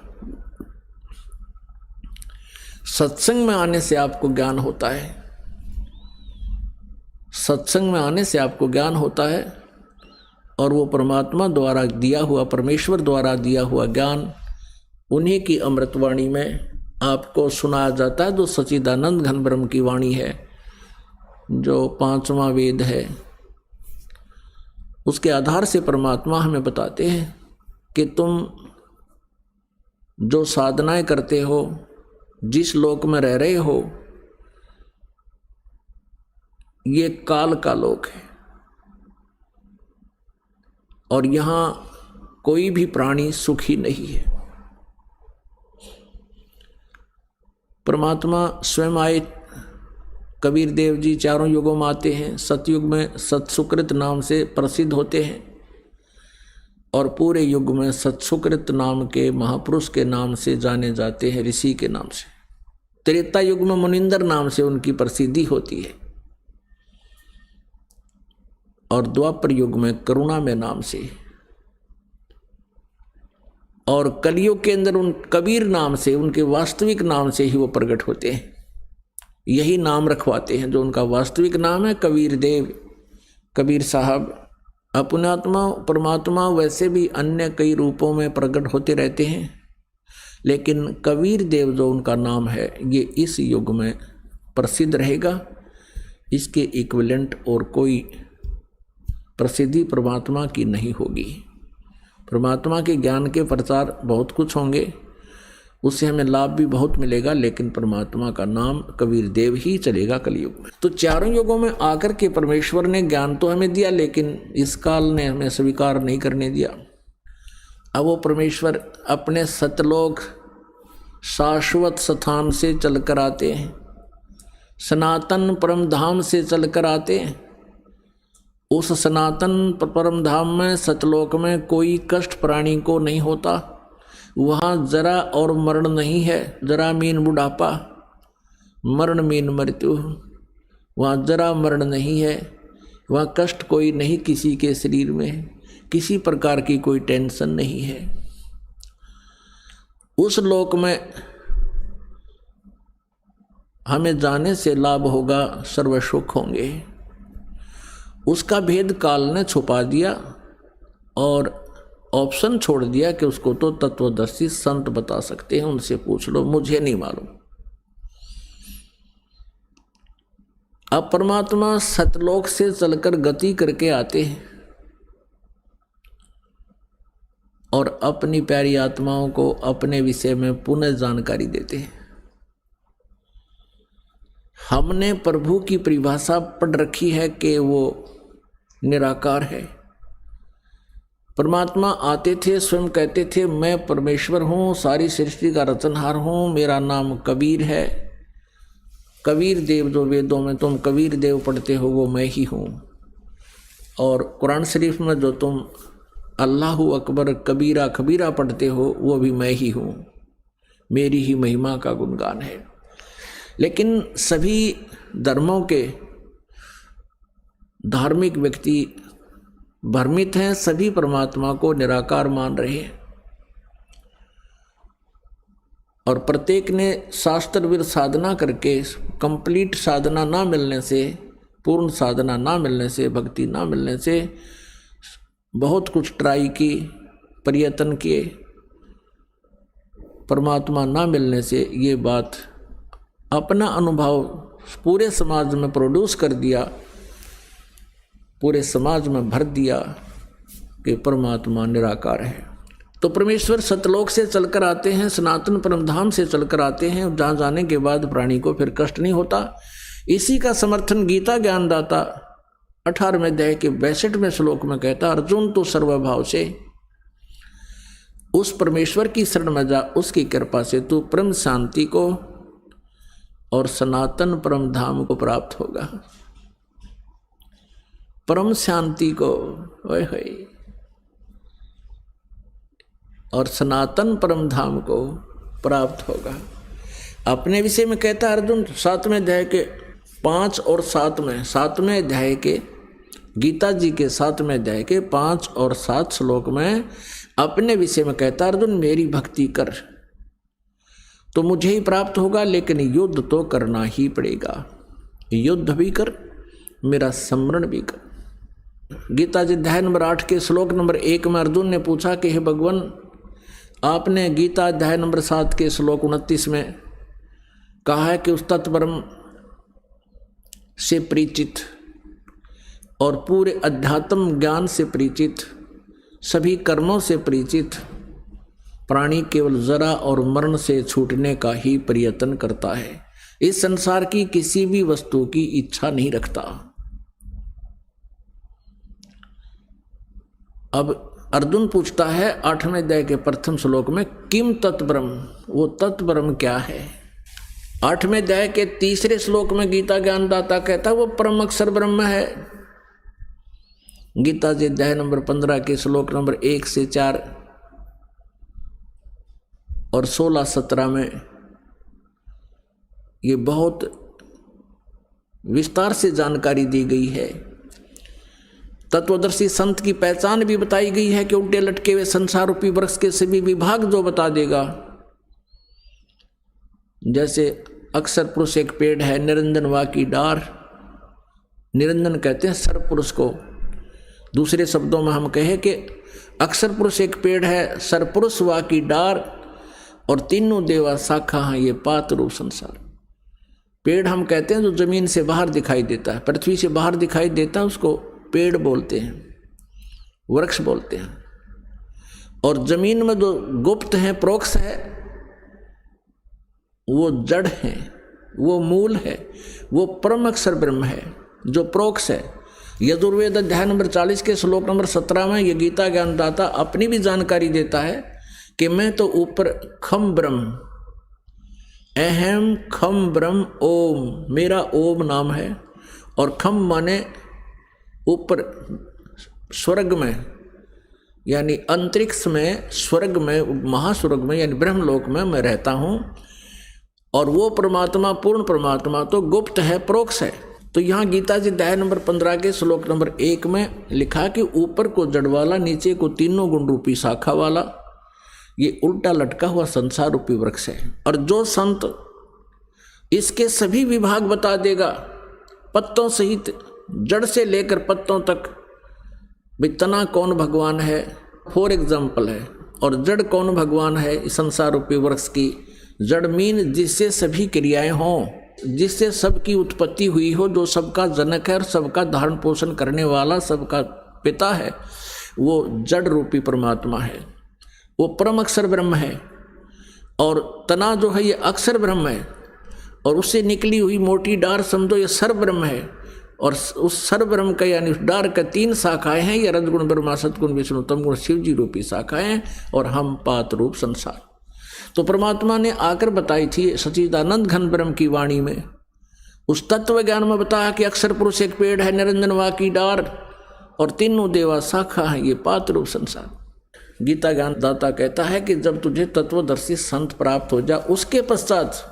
सत्संग में आने से आपको ज्ञान होता है, सत्संग में आने से आपको ज्ञान होता है, और वो परमात्मा द्वारा दिया हुआ, परमेश्वर द्वारा दिया हुआ ज्ञान उन्हीं की अमृतवाणी में आपको सुनाया जाता है, जो सच्चिदानंद घन ब्रह्म की वाणी है, जो पांचवा वेद है। उसके आधार से परमात्मा हमें बताते हैं कि तुम जो साधनाएं करते हो, जिस लोक में रह रहे हो, ये काल का लोक है, और यहाँ कोई भी प्राणी सुखी नहीं है। परमात्मा स्वयं आए, कबीर देव जी चारों युगों में आते हैं। सतयुग में सत्सुकृत नाम से प्रसिद्ध होते हैं, और पूरे युग में सत्सुकृत नाम के महापुरुष के नाम से जाने जाते हैं, ऋषि के नाम से। त्रेता युग में मुनिंदर नाम से उनकी प्रसिद्धि होती है, और द्वापर युग में करुणामय नाम से, और कलयुग के अंदर उन कबीर नाम से, उनके वास्तविक नाम से ही वो प्रकट होते हैं। यही नाम रखवाते हैं जो उनका वास्तविक नाम है, कबीर देव, कबीर साहब। अपनात्मा परमात्मा वैसे भी अन्य कई रूपों में प्रकट होते रहते हैं, लेकिन कबीर देव जो उनका नाम है, ये इस युग में प्रसिद्ध रहेगा। इसके इक्विवेलेंट और कोई प्रसिद्धि परमात्मा की नहीं होगी। परमात्मा के ज्ञान के प्रचार बहुत कुछ होंगे, उससे हमें लाभ भी बहुत मिलेगा, लेकिन परमात्मा का नाम कबीर देव ही चलेगा कलयुग में। तो चारों युगों में आकर के परमेश्वर ने ज्ञान तो हमें दिया, लेकिन इस काल ने हमें स्वीकार नहीं करने दिया। अब वो परमेश्वर अपने सतलोक शाश्वत स्थान से चलकर आते हैं, सनातन परम धाम से चलकर आते हैं। उस सनातन परम धाम में, सतलोक में कोई कष्ट प्राणी को नहीं होता। वहाँ जरा और मरण नहीं है। जरा मीन बुढ़ापा, मरण मीन मृत्यु। वहाँ जरा मरण नहीं है, वहाँ कष्ट कोई नहीं किसी के शरीर में, किसी प्रकार की कोई टेंशन नहीं है। उस लोक में हमें जाने से लाभ होगा, सर्व सुख होंगे। उसका भेद काल ने छुपा दिया और ऑप्शन छोड़ दिया कि उसको तो तत्वदर्शी संत बता सकते हैं, उनसे पूछ लो, मुझे नहीं मालूम। अब परमात्मा सतलोक से चलकर गति करके आते हैं और अपनी प्यारी आत्माओं को अपने विषय में पुनः जानकारी देते हैं। हमने प्रभु की परिभाषा पढ़ रखी है कि वो निराकार है। परमात्मा आते थे, स्वयं कहते थे मैं परमेश्वर हूँ, सारी सृष्टि का रचनहार हूँ, मेरा नाम कबीर है। कबीर देव जो वेदों में तुम कबीर देव पढ़ते हो वो मैं ही हूँ। और कुरान शरीफ में जो तुम अल्लाहु अकबर कबीरा खबीरा पढ़ते हो वो भी मैं ही हूँ, मेरी ही महिमा का गुणगान है। लेकिन सभी धर्मों के धार्मिक व्यक्ति भ्रमित हैं, सभी परमात्मा को निराकार मान रहे हैं। और प्रत्येक ने शास्त्रविद साधना करके कंप्लीट साधना ना मिलने से, पूर्ण साधना ना मिलने से, भक्ति ना मिलने से बहुत कुछ ट्राई की, प्रयत्न किए, परमात्मा ना मिलने से ये बात अपना अनुभव पूरे समाज में प्रोड्यूस कर दिया, पूरे समाज में भर दिया कि परमात्मा निराकार है। तो परमेश्वर सतलोक से चलकर आते हैं, सनातन परमधाम से चलकर आते हैं, जहाँ जाने के बाद प्राणी को फिर कष्ट नहीं होता। इसी का समर्थन गीता ज्ञानदाता 18वें अध्याय के 62वें श्लोक में कहता, अर्जुन तो सर्वभाव से उस परमेश्वर की शरण में जा, उसकी कृपा से तू परम शांति को और सनातन परम धाम को प्राप्त होगा। परम शांति को ओए होए और सनातन परम धाम को प्राप्त होगा। अपने विषय में कहता अर्जुन 7वें अध्याय के 5 और 7वें अध्याय के गीता जी के 7वें अध्याय के 5 और 7 श्लोक में अपने विषय में कहता अर्जुन मेरी भक्ति कर तो मुझे ही प्राप्त होगा, लेकिन युद्ध तो करना ही पड़ेगा। युद्ध भी कर, मेरा स्मरण भी कर। गीता जी अध्याय नंबर 8 के श्लोक नंबर 1 में अर्जुन ने पूछा कि हे भगवान, आपने गीता अध्याय नंबर 7 के श्लोक 29 में कहा है कि उस तत्परम से परिचित और पूरे अध्यात्म ज्ञान से परिचित, सभी कर्मों से परिचित प्राणी केवल जरा और मरण से छूटने का ही प्रयत्न करता है, इस संसार की किसी भी वस्तु की इच्छा नहीं रखता। अब अर्जुन पूछता है 8वें अध्याय के प्रथम श्लोक में किम तत्ब्रह्म, वो तत्ब्रह्म क्या है। 8वें अध्याय के 3 श्लोक में गीता ज्ञानदाता कहता है वो परम अक्षर ब्रह्म है। गीता जी अध्याय नंबर 15 के श्लोक नंबर 1 से 4 और 16-17 में ये बहुत विस्तार से जानकारी दी गई है। तत्वदर्शी संत की पहचान भी बताई गई है कि उल्टे लटके हुए संसार रूपी वृक्ष के सभी विभाग जो बता देगा। जैसे अक्षर पुरुष एक पेड़ है, निरंजन वा की डार, निरंजन कहते हैं सर्व पुरुष को। दूसरे शब्दों में हम कहें कि अक्षर पुरुष एक पेड़ है, सर्व पुरुष वा की डार और तीनों देवा शाखा हैं ये पात रूप संसार। पेड़ हम कहते हैं जो जमीन से बाहर दिखाई देता है, पृथ्वी से बाहर दिखाई देता है, उसको पेड़ बोलते हैं, वृक्ष बोलते हैं। और जमीन में जो गुप्त है, प्रोक्ष है, वो जड़ है, वो मूल है, वो परम अक्षर ब्रह्म है जो प्रोक्ष है। यजुर्वेद अध्याय नंबर 40 के श्लोक नंबर 17 में ये गीता ज्ञानदाता अपनी भी जानकारी देता है कि मैं तो ऊपर खम ब्रह्म, अहम खम ब्रह्म ओम, मेरा ओम नाम है। और खम माने ऊपर स्वर्ग में, यानी अंतरिक्ष में, स्वर्ग में, महास्वर्ग में यानी ब्रह्मलोक में मैं रहता हूँ। और वो परमात्मा, पूर्ण परमात्मा तो गुप्त है, प्रोक्ष है। तो यहाँ गीता जी अध्याय नंबर 15 के श्लोक नंबर 1 में लिखा कि ऊपर को जड़ वाला, नीचे को तीनों गुण रूपी शाखा वाला, ये उल्टा लटका हुआ संसार रूपी वृक्ष है। और जो संत इसके सभी विभाग बता देगा, पत्तों सहित, जड़ से लेकर पत्तों तक, भी तना कौन भगवान है फॉर एग्जाम्पल है, और जड़ कौन भगवान है इस संसार रूपी वृक्ष की। जड़ मीन जिससे सभी क्रियाएं हों, जिससे सबकी उत्पत्ति हुई हो, जो सबका जनक है और सबका धारण पोषण करने वाला, सबका पिता है, वो जड़ रूपी परमात्मा है, वो परम अक्षर ब्रह्म है। और तना जो है ये अक्षर ब्रह्म है, और उससे निकली हुई मोटी डार समझो ये सर्व ब्रह्म है। और उस सर्व ब्रह्म का यानी उस डार का 3 शाखाएं हैं, ये रजगुण ब्रह्मा, सतगुण विष्णु, तमगुण शिव जी रूपी शाखाएं हैं, और हम पात रूप संसार। तो परमात्मा ने आकर बताई थी सच्चिदानंद घन ब्रह्म की वाणी में, उस तत्व ज्ञान में बताया कि अक्षर पुरुष एक पेड़ है, निरंजन वा की डार, और तीनों देवा शाखा है, ये पात रूप संसार। गीता ज्ञान दाता कहता है कि जब तुझे तत्वदर्शी संत प्राप्त हो जा, उसके पश्चात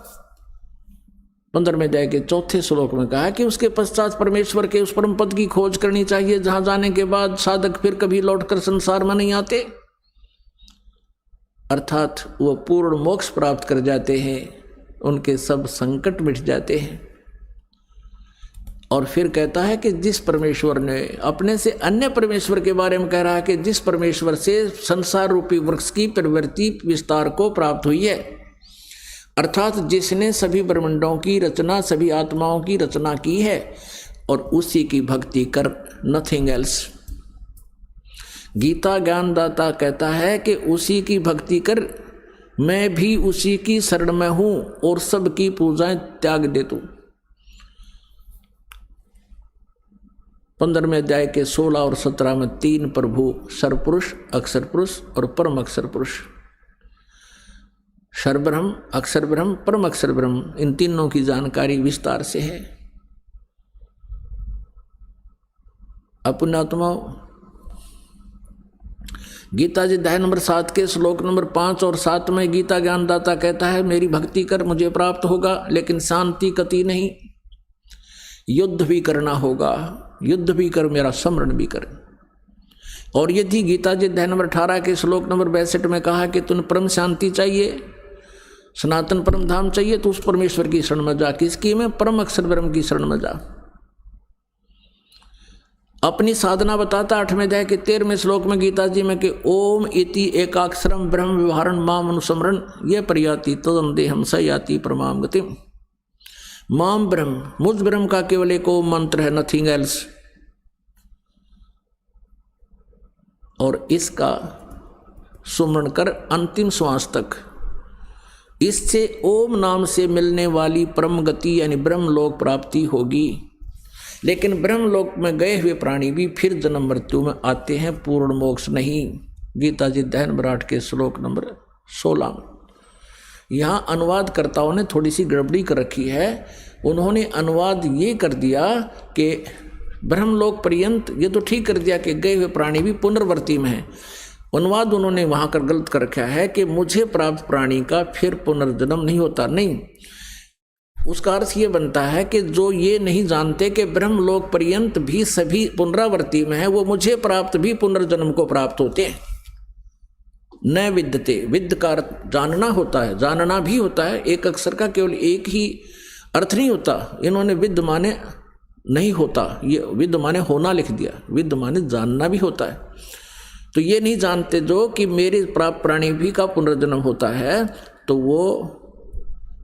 15वें अध्याय के 4थे श्लोक में कहा कि उसके पश्चात परमेश्वर के उस परम पद की खोज करनी चाहिए, जहां जाने के बाद साधक फिर कभी लौटकर संसार में नहीं आते, अर्थात वो पूर्ण मोक्ष प्राप्त कर जाते हैं, उनके सब संकट मिट जाते हैं। और फिर कहता है कि जिस परमेश्वर ने अपने से अन्य परमेश्वर के बारे में कह रहा है कि जिस परमेश्वर से संसार रूपी वृक्ष की प्रवृत्ति विस्तार को प्राप्त हुई है, अर्थात जिसने सभी ब्रह्मांडों की रचना, सभी आत्माओं की रचना की है, और उसी की भक्ति कर, नथिंग एल्स। गीता ज्ञानदाता कहता है कि उसी की भक्ति कर, मैं भी उसी की शरण में हूं और सबकी पूजाएं त्याग दे तू। 15वें अध्याय के 16 और 17 में 3 प्रभु, सर्वपुरुष, अक्षर पुरुष और परम अक्षर पुरुष, सर्वब्रह्म, अक्षर ब्रह्म, परम अक्षर ब्रह्म, इन तीनों की जानकारी विस्तार से है। पुण्यात्माओं, गीता जी अध्याय नंबर 7 के श्लोक नंबर 5 और 7 में गीता ज्ञानदाता कहता है, मेरी भक्ति कर मुझे प्राप्त होगा, लेकिन शांति कति नहीं, युद्ध भी करना होगा, युद्ध भी कर, मेरा स्मरण भी कर। और यदि गीता जी अध्याय नंबर 18 के श्लोक नंबर 62 में कहा कि तुम परम शांति चाहिए, सनातन परम धाम चाहिए, तो उस परमेश्वर की शरण में जा। किसकी में? परम अक्षर ब्रह्म की शरण में जा। अपनी साधना बताता 8वें अध्याय के 13वें श्लोक में गीता जी में कि ओम इति एकाक्षरम ब्रह्म व्यवहारन माम अनुस्मरण ये प्रयाति तदंदेहम स याति परमाम गतिम। माम ब्रह्म, मुझ ब्रह्म का केवल एक ओम मंत्र है, नथिंग एल्स। और इसका सुमरण कर अंतिम श्वास तक। इससे ओम नाम से मिलने वाली परम गति यानी ब्रह्मलोक प्राप्ति होगी। लेकिन ब्रह्मलोक में गए हुए प्राणी भी फिर जन्म मृत्यु में आते हैं, पूर्ण मोक्ष नहीं। गीता जी अध्याय नंबर 8 के श्लोक नंबर 16 में। यहाँ अनुवादकर्ताओं ने थोड़ी सी गड़बड़ी कर रखी है। उन्होंने अनुवाद ये कर दिया कि ब्रह्मलोक पर्यंत, ये तो ठीक कर दिया कि गए हुए प्राणी भी पुनर्वर्ती में है। अनुवाद उन्होंने वहाँ कर गलत कर रखा है कि मुझे प्राप्त प्राणी का फिर पुनर्जन्म नहीं होता। नहीं, उसका अर्थ ये बनता है कि जो ये नहीं जानते कि ब्रह्मलोक पर्यंत भी सभी पुनरावर्ती में है, वो मुझे प्राप्त भी पुनर्जन्म को प्राप्त होते हैं। न विद्यते, विद्य का जानना होता है, जानना भी होता है। एक अक्षर का केवल एक ही अर्थ नहीं होता। इन्होंने विद्य माने नहीं होता, ये विद्य माने होना लिख दिया। विद्य माने जानना भी होता है। तो ये नहीं जानते जो कि मेरे प्राप्त प्राणी भी का पुनर्जन्म होता है, तो वो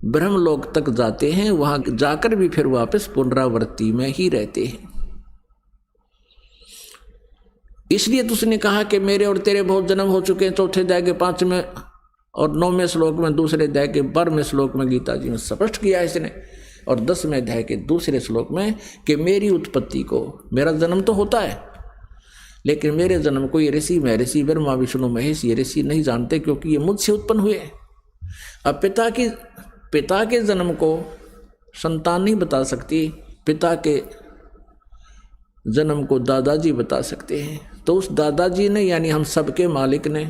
ब्रह्मलोक तक जाते हैं, वहां जाकर भी फिर वापस पुनरावृत्ति में ही रहते हैं। इसलिए तो उसने कहा कि मेरे और तेरे बहुत जन्म हो चुके हैं। 4थे अध्याय के 5वें और 9वें श्लोक में, 2रे अध्याय के 12वें श्लोक में गीता जी में स्पष्ट किया है इसने। और 10वें अध्याय के 2रे श्लोक में कि मेरी उत्पत्ति को, मेरा जन्म तो होता है, लेकिन मेरे जन्म को ये ऋषि, महर्षि, ब्रह्मा, विष्णु, महेश, ये ऋषि नहीं जानते, क्योंकि ये मुझसे उत्पन्न हुए। अब पिता के जन्म को संतान नहीं बता सकती, पिता के जन्म को दादाजी बता सकते हैं। तो उस दादाजी ने, यानी हम सबके मालिक ने,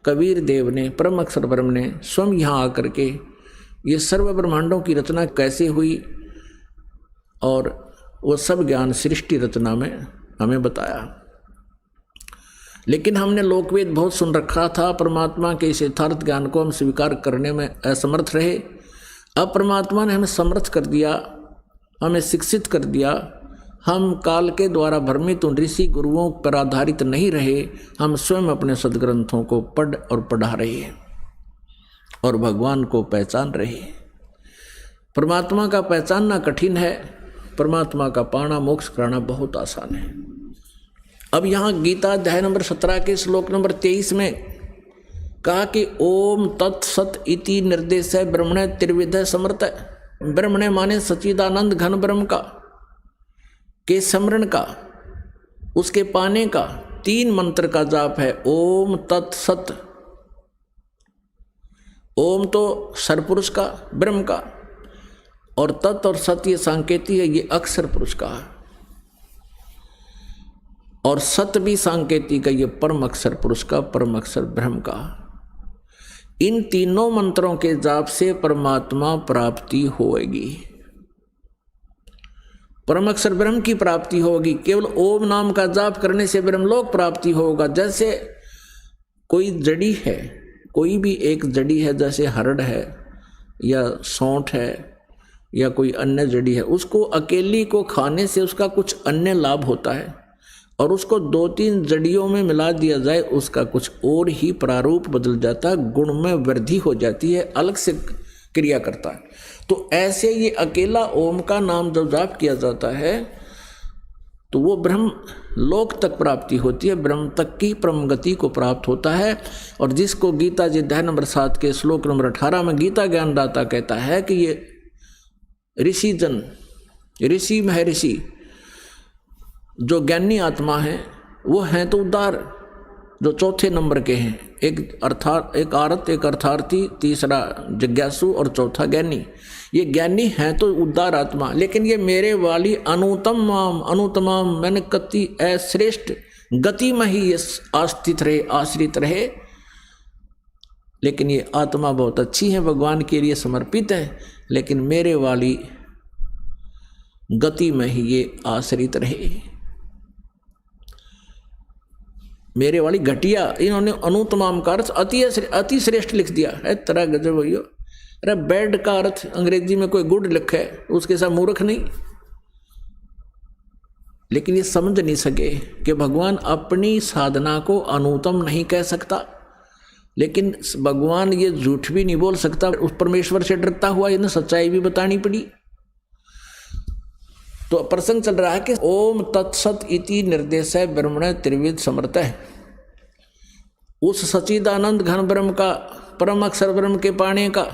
कबीर देव ने, परम अक्षर ब्रह्म ने स्वयं यहाँ आकर के ये सर्व ब्रह्मांडों की रचना कैसे हुई और वो सब ज्ञान सृष्टि रचना में हमें बताया। लेकिन हमने लोकवेद बहुत सुन रखा था, परमात्मा के इस यथार्थ ज्ञान को हम स्वीकार करने में असमर्थ रहे। अब परमात्मा ने हमें समर्थ कर दिया, हमें शिक्षित कर दिया। हम काल के द्वारा भ्रमित उन ऋषि गुरुओं पर आधारित नहीं रहे, हम स्वयं अपने सदग्रंथों को पढ़ और पढ़ा रहे हैं और भगवान को पहचान रहे हैं। परमात्मा का पहचानना कठिन है, परमात्मा का पाना, मोक्ष कराना बहुत आसान है। अब यहाँ गीता अध्याय नंबर 17 के श्लोक नंबर 23 में कहा कि ओम तत्सत इति निर्देश है ब्रह्मणे त्रिविध समर्थ। ब्रह्मणे माने सच्चिदानंद घन ब्रह्म का, के स्मरण का, उसके पाने का 3 मंत्र का जाप है। ओम तत्सत। ओम तो सरपुरुष का, ब्रह्म का, और तत् और सत ये सांकेती है, ये अक्षर पुरुष का है, और सत भी सांकेती का, ये परम अक्षर पुरुष का, परम अक्षर ब्रह्म का। इन तीनों मंत्रों के जाप से परमात्मा प्राप्ति होगी, परम अक्षर ब्रह्म की प्राप्ति होगी। केवल ओम नाम का जाप करने से ब्रह्मलोक प्राप्ति होगा। जैसे कोई जड़ी है, कोई भी एक जड़ी है, जैसे हरड़ है या सौंठ है या कोई अन्य जड़ी है, उसको अकेली को खाने से उसका कुछ अन्य लाभ होता है, और उसको 2-3 जड़ियों में मिला दिया जाए, उसका कुछ और ही प्रारूप बदल जाता है, गुण में वृद्धि हो जाती है, अलग से क्रिया करता है। तो ऐसे ये अकेला ओम का नाम जब जाप किया जाता है तो वो ब्रह्म लोक तक प्राप्ति होती है, ब्रह्म तक की परम गति को प्राप्त होता है। और जिसको गीता जी अध्याय नंबर 7 के श्लोक नंबर 18 में गीता ज्ञानदाता कहता है कि ये ऋषि जन, ऋषि महर्षि जो ज्ञानी आत्मा है वो हैं तो उदार, जो चौथे नंबर के हैं, एक आरत, एक अर्थार्थी, तीसरा जिज्ञासु और चौथा ज्ञानी। ये ज्ञानी हैं तो उदार आत्मा, लेकिन ये मेरे वाली अनुतमाम मैंने कति श्रेष्ठ गति में ही ये आस्थित रहे, आश्रित रहे। लेकिन ये आत्मा बहुत अच्छी है, भगवान के लिए समर्पित है, लेकिन मेरे वाली गति में ही ये आश्रित रहे। मेरे वाली घटिया, इन्होंने अनुतमाम का अर्थ अति श्रेष्ठ लिख दिया है। तरह गजब भैया, अरे बैड का अर्थ अंग्रेजी में कोई गुड लिखा है, उसके साथ मूर्ख नहीं। लेकिन ये समझ नहीं सके कि भगवान अपनी साधना को अनुतम नहीं कह सकता, लेकिन भगवान ये झूठ भी नहीं बोल सकता। उस परमेश्वर से डरता हुआ इन्हें सच्चाई भी बतानी पड़ी। तो प्रसंग चल रहा है कि ओम तत्सत इति निर्देश है ब्रह्मण त्रिविध समर्थ है। उस सच्चिदानंद घन ब्रह्म का, परम अक्षर ब्रह्म के पाने का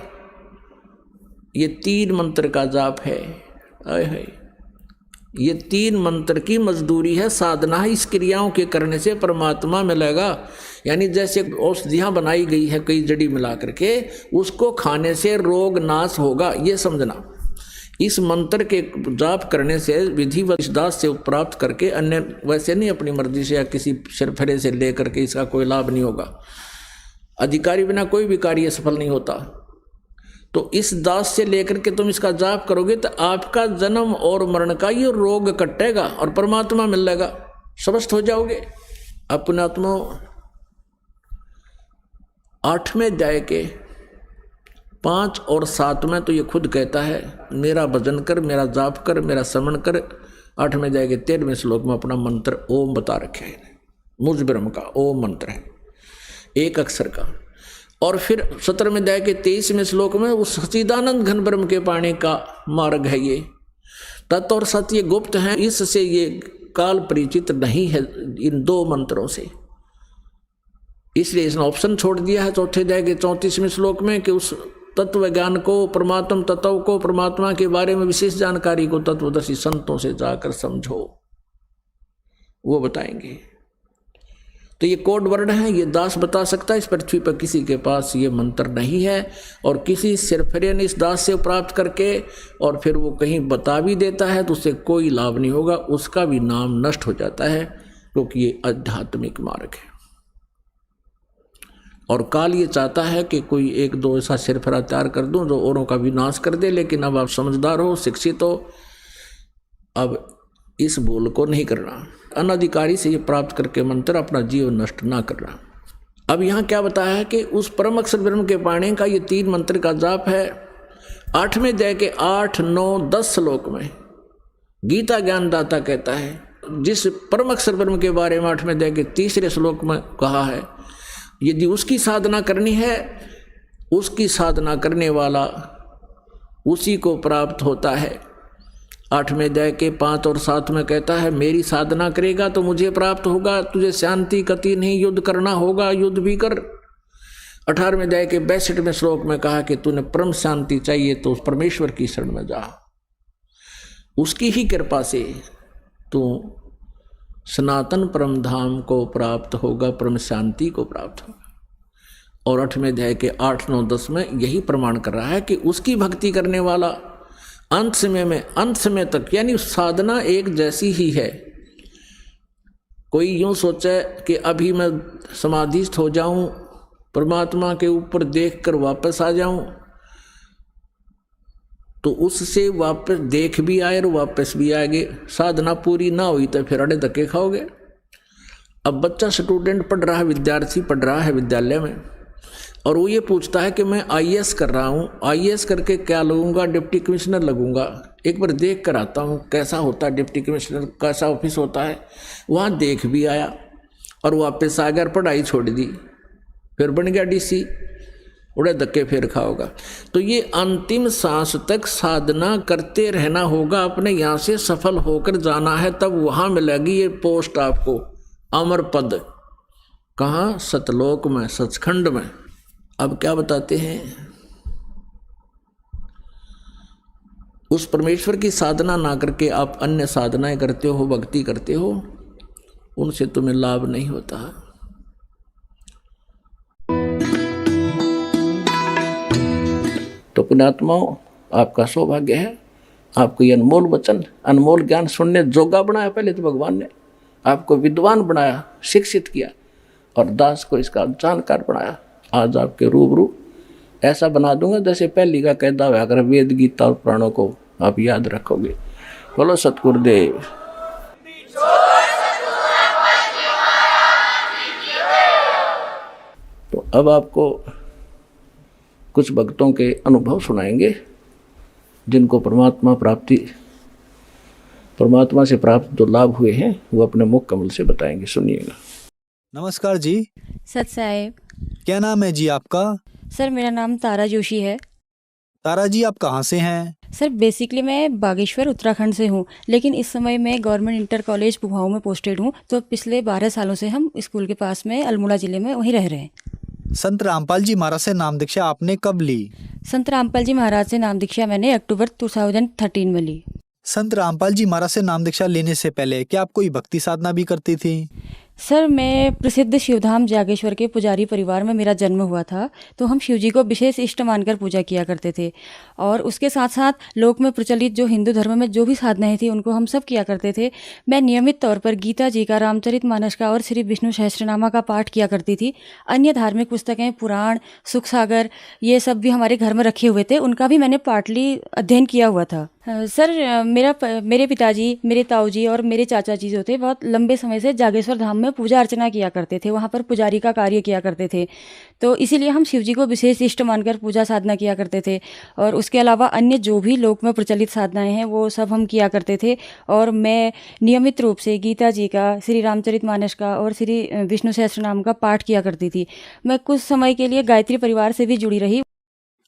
ये 3 मंत्र का जाप है। ये 3 मंत्र की मजदूरी है, साधना है। इस क्रियाओं के करने से परमात्मा मिलेगा। यानी जैसे औषधियाँ बनाई गई है कई जड़ी मिला करके, उसको खाने से रोग नाश होगा, ये समझना। इस मंत्र के जाप करने से विधि व दास से प्राप्त करके, अन्य वैसे नहीं अपनी मर्जी से या किसी सिरफरे से ले करके इसका कोई लाभ नहीं होगा। अधिकारी बिना कोई भी कार्य सफल नहीं होता। तो इस दास से लेकर के तुम इसका जाप करोगे तो आपका जन्म और मरण का ये रोग कटेगा और परमात्मा मिल जाएगा, स्वस्थ हो जाओगे। अपने आत्मा 8वें अध्याय के 5 और 7 में तो ये खुद कहता है, मेरा भजन कर, मेरा जाप कर, मेरा स्मरण कर। 8वें अध्याय के 13वें श्लोक में अपना मंत्र ओम बता रखे है। मुझ ब्रह्म का ओम मंत्र है, एक अक्षर का। और फिर 17वें अध्याय के 23वें श्लोक में उस सच्चिदानंद घन ब्रह्म के पाने का मार्ग है। ये तत् और सत्य ये गुप्त हैं, इससे ये काल परिचित नहीं है इन 2 मंत्रों से। इसलिए इसने ऑप्शन छोड़ दिया है 4थे अध्याय के 34वें श्लोक में कि उस तत्व ज्ञान को, परमात्म तत्व को, परमात्मा के बारे में विशेष जानकारी को तत्वदर्शी संतों से जाकर समझो, वो बताएंगे। तो ये कोड वर्ड है, ये दास बता सकता है। इस पृथ्वी पर किसी के पास ये मंत्र नहीं है, और किसी सिरफरे ने इस दास से प्राप्त करके और फिर वो कहीं बता भी देता है तो उससे कोई लाभ नहीं होगा, उसका भी नाम नष्ट हो जाता है, क्योंकि ये आध्यात्मिक मार्ग है। और काल ये चाहता है कि कोई 1-2 ऐसा सिरफरा तैयार कर दूं जो औरों का विनाश कर दे, लेकिन अब आप समझदार हो, शिक्षित हो, अब इस भूल को नहीं करना। अनधिकारी से ये प्राप्त करके मंत्र अपना जीवन नष्ट ना करना। अब यहाँ क्या बताया है कि उस परम अक्षर ब्रह्म के पाने का ये 3 मंत्र का जाप है। 8वें अध्याय के 8, 9, 10 श्लोक में गीता ज्ञानदाता कहता है, जिस परम अक्षर ब्रह्म के बारे में 8वें अध्याय के 3रे श्लोक में कहा है, यदि उसकी साधना करनी है, उसकी साधना करने वाला उसी को प्राप्त होता है। 8वें अध्याय के 5 और 7 में कहता है, मेरी साधना करेगा तो मुझे प्राप्त होगा, तुझे शांति कति नहीं, युद्ध करना होगा, युद्ध भी कर। 18वें अध्याय के 62वें श्लोक में कहा कि तूने परम शांति चाहिए तो उस परमेश्वर की शरण में जा, उसकी ही कृपा से तो सनातन परम धाम को प्राप्त होगा, परम शांति को प्राप्त होगा। और 8वें अध्याय के 8, 9, 10 में यही प्रमाण कर रहा है कि उसकी भक्ति करने वाला अंत समय तक, यानी साधना एक जैसी ही है। कोई यूं सोचे कि अभी मैं समाधिस्थ हो जाऊं, परमात्मा के ऊपर देखकर वापस आ जाऊं, तो उससे वापस देख भी आए और वापस भी आएंगे। साधना पूरी ना हुई तो फिर अड़े धक्के खाओगे। अब बच्चा स्टूडेंट पढ़ रहा है, विद्यार्थी पढ़ रहा है विद्यालय में, और वो ये पूछता है कि मैं आईएएस कर रहा हूँ, आईएएस करके क्या लगूंगा? Deputy commissioner लगूंगा। एक बार देख कर आता हूँ कैसा होता है डिप्टी कमिश्नर, कैसा ऑफिस होता है। वहाँ देख भी आया और वापस आ गया, पढ़ाई छोड़ दी, फिर बन गया डीसी, उड़े धक्के फिर खाओगा। तो ये अंतिम सांस तक साधना करते रहना होगा। अपने यहाँ से सफल होकर जाना है, तब वहाँ मिलेगी ये पोस्ट आपको, अमर पद। कहाँ? सतलोक में, सचखंड में। अब क्या बताते हैं? उस परमेश्वर की साधना ना करके आप अन्य साधनाएं करते हो, भक्ति करते हो, उनसे तुम्हें लाभ नहीं होता। तो पुण्यात्माओं, आपका सौभाग्य है, आपको ये अनमोल वचन, अनमोल ज्ञान सुनने जोगा बनाया। पहले तो भगवान ने आपको विद्वान बनाया, शिक्षित किया, और दास को इसका जानकार बनाया। आज आपके रूबरू ऐसा बना दूंगा जैसे पहली का कहता हुआ, अगर वेद गीता और पुराणों को आप याद रखोगे। बोलो सतगुरुदेव। तो अब आपको कुछ भक्तों के अनुभव सुनाएंगे, जिनको परमात्मा से प्राप्त जो लाभ हुए हैं वो अपने मुख कमल से बताएंगे। सुनिएगा। नमस्कार जी। सत साहेब। क्या नाम है जी आपका? सर मेरा नाम तारा जोशी है। तारा जी, आप कहाँ से हैं? सर बेसिकली मैं बागेश्वर उत्तराखंड से हूँ, लेकिन इस समय मैं गवर्नमेंट इंटर कॉलेज पुहाऊ में पोस्टेड हूँ। तो पिछले 12 सालों से हम स्कूल के पास में अल्मोड़ा ज़िले में वहीं रह रहे हैं। संत रामपाल जी महाराज से नाम दीक्षा आपने कब ली? संत रामपाल जी महाराज से नाम दीक्षा मैंने अक्टूबर 2013 में ली। संत रामपाल जी महाराज से नाम दीक्षा लेने से पहले क्या आप कोई भक्ति साधना भी करती थी? सर मैं प्रसिद्ध शिवधाम जागेश्वर के पुजारी परिवार में मेरा जन्म हुआ था, तो हम शिव जी को विशेष इष्ट मानकर पूजा किया करते थे। और उसके साथ साथ लोक में प्रचलित जो हिंदू धर्म में जो भी साधनाएं थी उनको हम सब किया करते थे। मैं नियमित तौर पर गीता जी का, रामचरितमानस का और श्री विष्णु सहस्त्रनामा का पाठ किया करती थी। अन्य धार्मिक पुस्तकें, पुराण, सुख सागर, ये सब भी हमारे घर में रखे हुए थे, उनका भी मैंने पार्टली अध्ययन किया हुआ था। सर मेरे पिताजी, मेरे ताऊजी और मेरे चाचा जी जो थे बहुत लंबे समय से जागेश्वर धाम में पूजा अर्चना किया करते थे, वहाँ पर पुजारी का कार्य किया करते थे। तो इसीलिए हम शिव जी को विशेष इष्ट मानकर पूजा साधना किया करते थे। और उसके अलावा अन्य जो भी लोक में प्रचलित साधनाएं हैं वो सब हम किया करते थे। और मैं नियमित रूप से गीता जी का, श्री रामचरितमानस का और श्री विष्णु सहस्त्रनाम का पाठ किया करती थी। मैं कुछ समय के लिए गायत्री परिवार से भी जुड़ी रही।